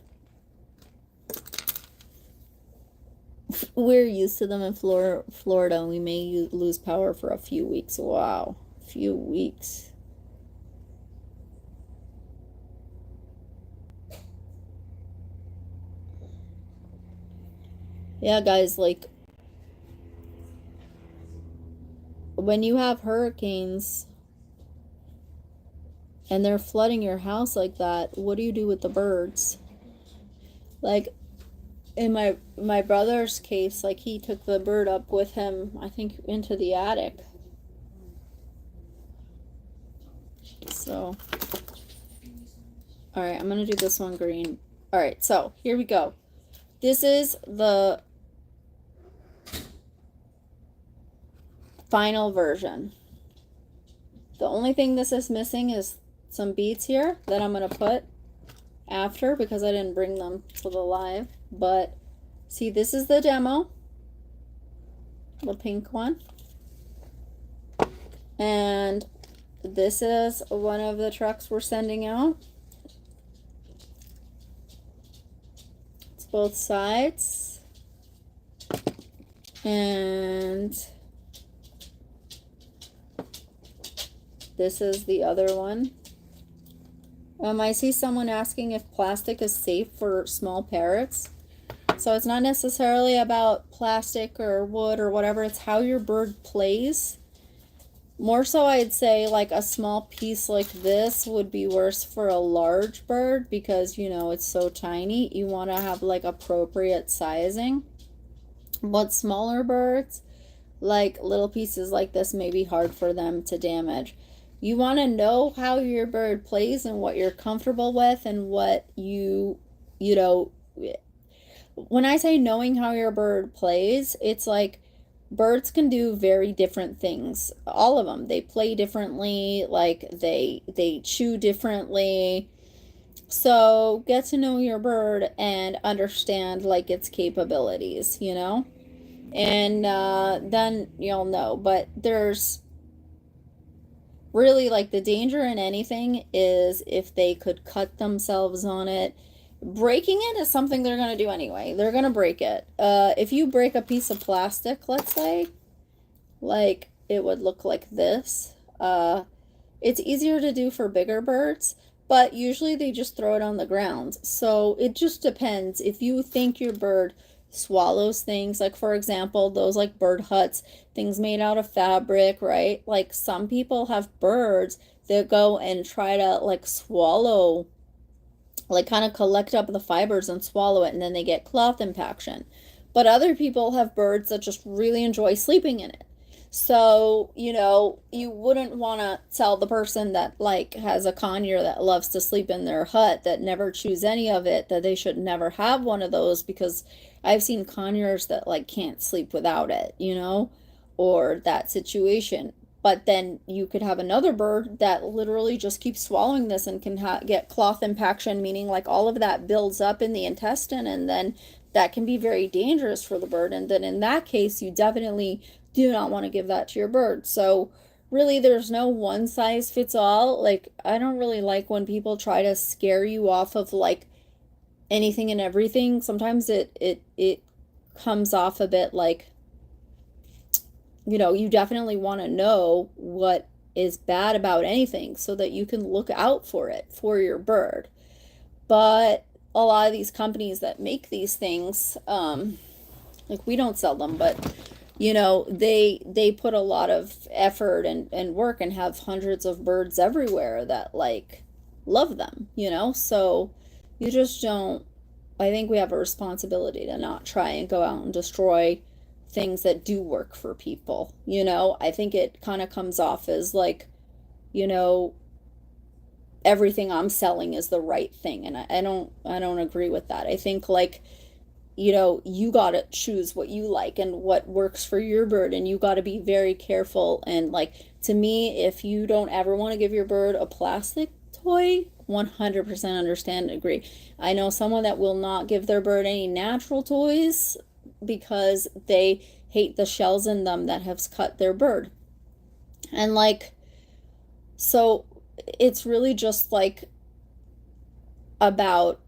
We're used to them in Florida. We may lose power for a few weeks. Wow, a few weeks. Yeah, guys, like, when you have hurricanes and they're flooding your house like that, what do you do with the birds? Like, in my brother's case, like, he took the bird up with him, I think, into the attic. So, all right, I'm gonna do this one green. All right, so here we go. This is the final version. The only thing this is missing is some beads here that I'm gonna put after because I didn't bring them to the live. But see, this is the demo, the pink one, and this is one of the trucks we're sending out. It's both sides, and this is the other one. I see someone asking if plastic is safe for small parrots. So it's not necessarily about plastic or wood or whatever, it's how your bird plays. More so, I'd say like a small piece like this would be worse for a large bird because, you know, it's so tiny. You want to have like appropriate sizing. But smaller birds, like little pieces like this, may be hard for them to damage. You want to know how your bird plays and what you're comfortable with and what you know, when I say knowing how your bird plays, it's like birds can do very different things. All of them. They play differently, like they chew differently. So get to know your bird and understand like its capabilities, you know? And then you'll know. But there's really, like, the danger in anything is if they could cut themselves on it. Breaking it is something they're going to do anyway. They're going to break it. If you break a piece of plastic, let's say, like, it would look like this. It's easier to do for bigger birds, but usually they just throw it on the ground. So it just depends. If you think your bird swallows things, like for example those like bird huts, things made out of fabric, right? Like some people have birds that go and try to like swallow like kind of collect up the fibers and swallow it, and then they get cloth impaction. But other people have birds that just really enjoy sleeping in it. So, you wouldn't want to tell the person that like has a conure that loves to sleep in their hut that never chews any of it that they should never have one of those, because I've seen conures that like can't sleep without it, or that situation. But then you could have another bird that literally just keeps swallowing this and can get cloth impaction, meaning like all of that builds up in the intestine, and then that can be very dangerous for the bird. And then in that case, you definitely do not want to give that to your bird. So really, there's no one size fits all. Like, I don't really like when people try to scare you off of like anything and everything. Sometimes it comes off a bit like, you definitely want to know what is bad about anything so that you can look out for it for your bird. But a lot of these companies that make these things, like we don't sell them, but they put a lot of effort and work and have hundreds of birds everywhere that like love them, so you just don't. I think we have a responsibility to not try and go out and destroy things that do work for people. I think it kind of comes off as like, everything I'm selling is the right thing, and I don't agree with that. I think like, you got to choose what you like and what works for your bird, and you got to be very careful. And like, to me, if you don't ever want to give your bird a plastic toy, 100% understand and agree. I know someone that will not give their bird any natural toys because they hate the shells in them that have cut their bird. And like, so it's really just like about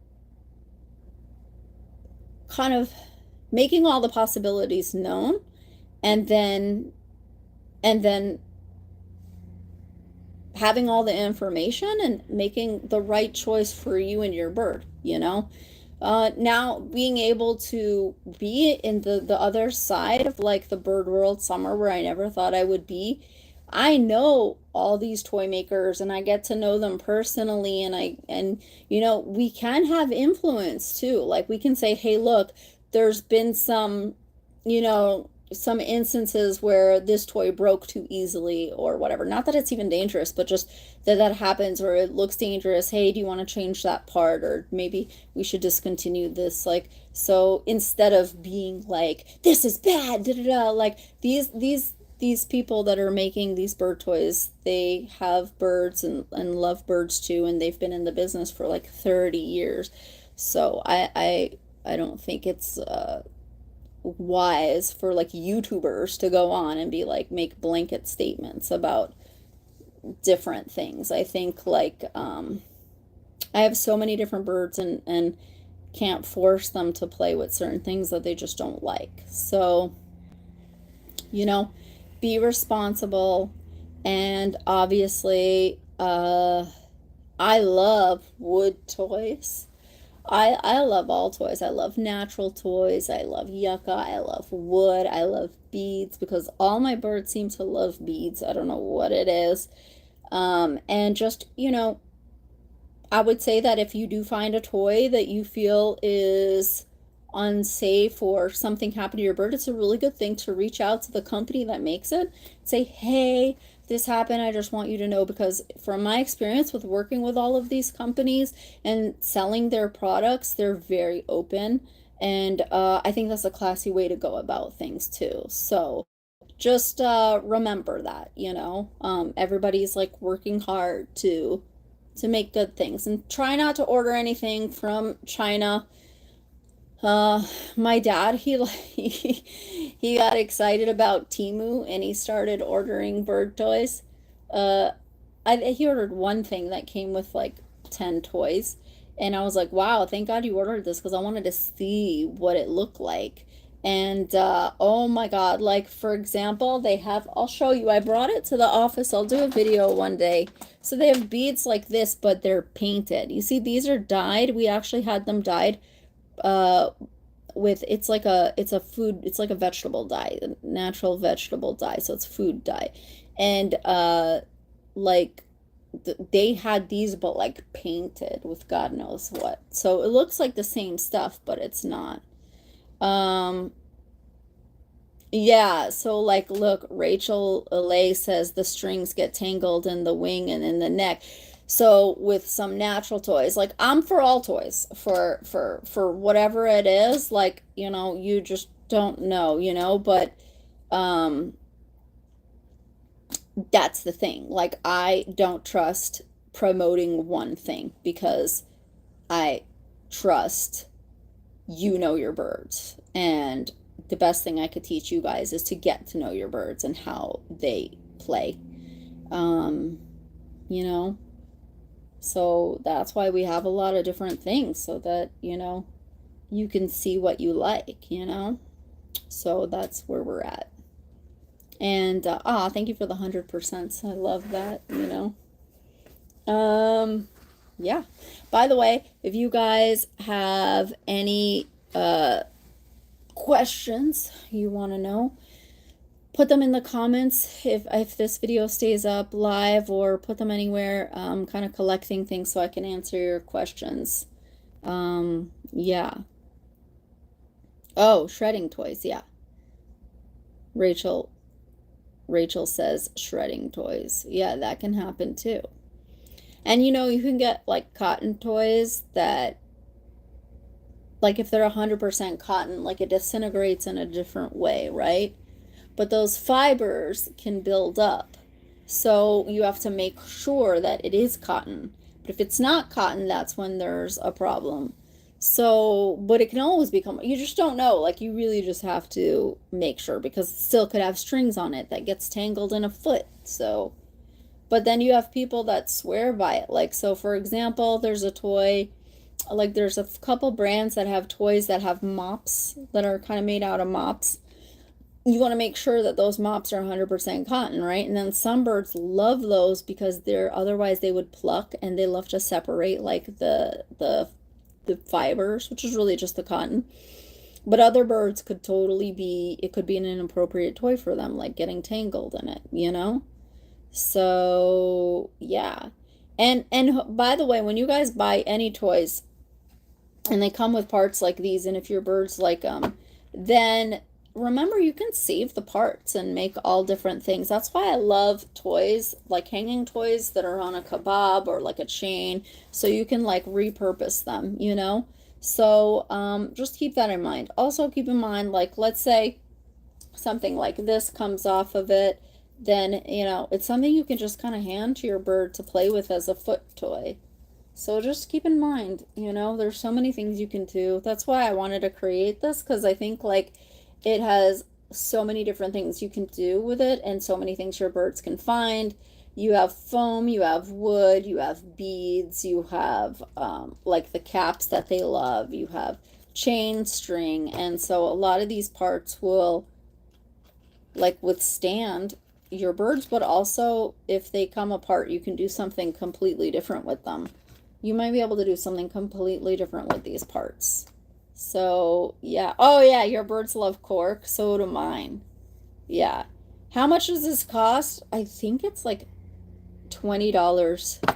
kind of making all the possibilities known, and then having all the information and making the right choice for you and your bird, now being able to be in the other side of like the bird world somewhere where I never thought I would be. I know all these toy makers and I get to know them personally, and we can have influence too. Like, we can say, hey, look, there's been some instances where this toy broke too easily or whatever. Not that it's even dangerous, but just that happens, or it looks dangerous. Hey, do you want to change that part? Or maybe we should discontinue this. Like, so instead of being like, this is bad, da da da, like these people that are making these bird toys, they have birds and love birds too, and they've been in the business for like 30 years. So I don't think it's wise for like YouTubers to go on and be like, make blanket statements about different things. I think like I have so many different birds and can't force them to play with certain things that they just don't like. So be responsible. And obviously I love wood toys. I love all toys. I love natural toys. I love yucca. I love wood. I love beads, because all my birds seem to love beads. I don't know what it is. And just, I would say that if you do find a toy that you feel is unsafe or something happened to your bird, it's a really good thing to reach out to the company that makes it. Say, hey, this happened. I just want you to know, because from my experience with working with all of these companies and selling their products, they're very open. And I think that's a classy way to go about things too. So just remember that, everybody's like working hard to make good things, and try not to order anything from China. My dad, he got excited about Temu and he started ordering bird toys. Uh, he ordered one thing that came with like 10 toys, and I was like, wow, thank God you ordered this, because I wanted to see what it looked like. And oh my God, like for example, they have, I'll show you, I brought it to the office. I'll do a video one day. So they have beads like this, but they're painted. You see, these are dyed. We actually had them dyed with, it's like a vegetable dye, a natural vegetable dye, so it's food dye. And like they had these but like painted with God knows what. So it looks like the same stuff, but it's not. Yeah, so like look, Rachel Alay says the strings get tangled in the wing and in the neck. So with some natural toys, like I'm for all toys, for whatever it is, like, you know, you just don't know, you know, but um that's the thing. Like I don't trust promoting one thing because I trust you know your birds. And the best thing I could teach you guys is to get to know your birds and how they play. Um, you know, so that's why we have a lot of different things so that, you know, you can see what you like, you know. So that's where we're at. And thank you for the 100%. I love that, you know. Yeah. By the way, if you guys have any questions you want to know, put them in the comments if this video stays up live, or put them anywhere. I'm kind of collecting things so I can answer your questions. Yeah. Oh, shredding toys, yeah. Rachel says shredding toys. Yeah, that can happen too. And you know, you can get like cotton toys that, like if they're 100% cotton, like it disintegrates in a different way, right? But those fibers can build up. So you have to make sure that it is cotton. But if it's not cotton, that's when there's a problem. So, but it can always become, you just don't know. Like you really just have to make sure, because it still could have strings on it that gets tangled in a foot. So, but then you have people that swear by it. Like, so for example, there's a toy, like there's a couple brands that have toys that have mops that are kind of made out of mops. You want to make sure that those mops are 100% cotton, right? And then some birds love those because they're, otherwise they would pluck, and they love to separate like the fibers, which is really just the cotton. But other birds could totally be, it could be an inappropriate toy for them, like getting tangled in it, you know? So, yeah. And by the way, when you guys buy any toys and they come with parts like these, and if your birds like them, then remember you can save the parts and make all different things. That's why I love toys, like hanging toys that are on a kebab or like a chain, so you can like repurpose them, you know? So just keep that in mind. Also keep in mind, like let's say something like this comes off of it, then, you know, it's something you can just kind of hand to your bird to play with as a foot toy. So just keep in mind, you know, there's so many things you can do. That's why I wanted to create this, because I think like it has so many different things you can do with it, and so many things your birds can find. You have foam, you have wood, you have beads, you have like the caps that they love, you have chain string, and so a lot of these parts will like withstand your birds, but also if they come apart, you can do something completely different with them. You might be able to do something completely different with these parts. So, yeah. Oh, yeah, your birds love cork. So do mine. Yeah. How much does this cost? I think it's like $20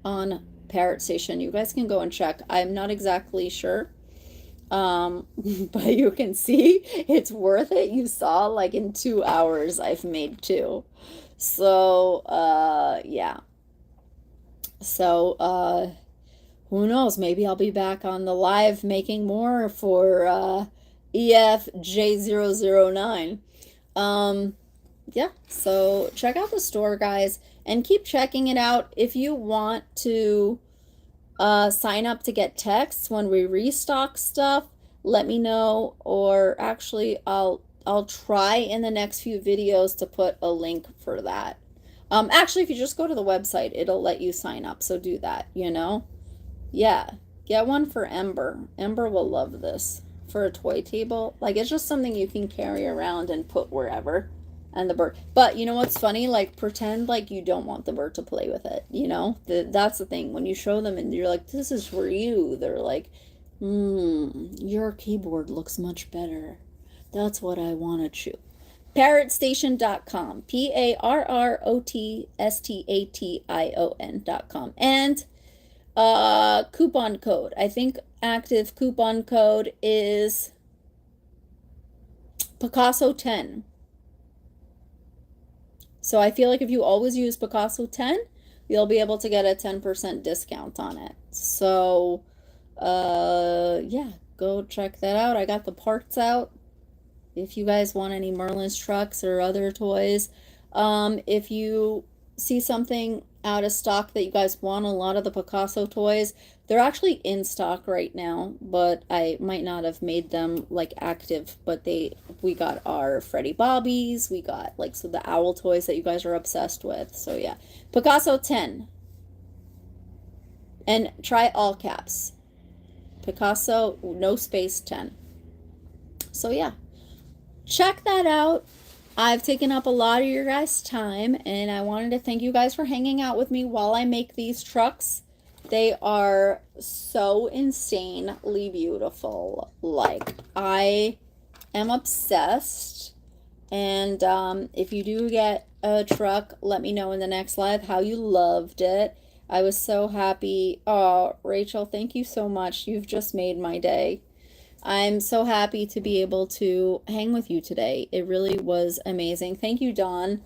on Parrot Station. You guys can go and check. I'm not exactly sure. But you can see it's worth it. You saw like in 2 hours I've made 2. So, yeah. So, who knows? Maybe I'll be back on the live making more for EFJ009. Yeah, so check out the store, guys, and keep checking it out. If you want to sign up to get texts when we restock stuff, let me know. Or actually, I'll try in the next few videos to put a link for that. Actually, if you just go to the website, it'll let you sign up, so do that, you know? Yeah, get one for Ember. Ember will love this for a toy table. Like, it's just something you can carry around and put wherever. And the bird. But you know what's funny? Like, pretend like you don't want the bird to play with it, you know? That's the thing. When you show them and you're like, this is for you, they're like, your keyboard looks much better. That's what I want to chew. PARROTStation.com, PARROTSTATION.com, and coupon code. I think active coupon code is Picasso 10. So I feel like if you always use Picasso 10, you'll be able to get a 10% discount on it. So yeah, go check that out. I got the parts out. If you guys want any Merlin's trucks or other toys, if you see something out of stock that you guys want, a lot of the Picasso toys, they're actually in stock right now, but I might not have made them like active, but we got our Freddy Bobbies, we got like, so the owl toys that you guys are obsessed with. So yeah, Picasso 10, and try all caps, Picasso no space 10. So yeah, check that out. I've taken up a lot of your guys' time, and I wanted to thank you guys for hanging out with me while I make these trucks. They are so insanely beautiful. Like, I am obsessed. And if you do get a truck, let me know in the next live how you loved it. I was so happy. Oh, Rachel, thank you so much. You've just made my day. I'm so happy to be able to hang with you today. It really was amazing. Thank you, Dawn.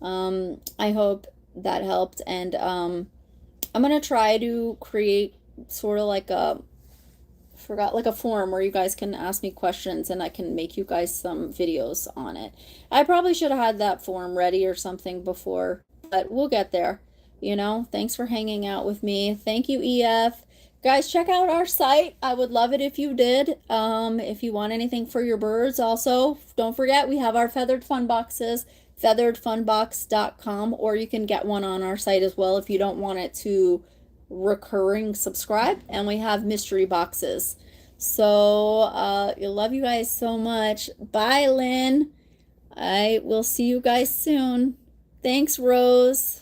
I hope that helped. And I'm going to try to create sort of like a form where you guys can ask me questions and I can make you guys some videos on it. I probably should have had that form ready or something before, but we'll get there. You know, thanks for hanging out with me. Thank you, EF. Guys, check out our site. I would love it if you did. If you want anything for your birds, also, don't forget we have our feathered fun boxes, featheredfunbox.com, or you can get one on our site as well if you don't want it to recurring subscribe. And we have mystery boxes. So, I love you guys so much. Bye, Lynn. I will see you guys soon. Thanks, Rose.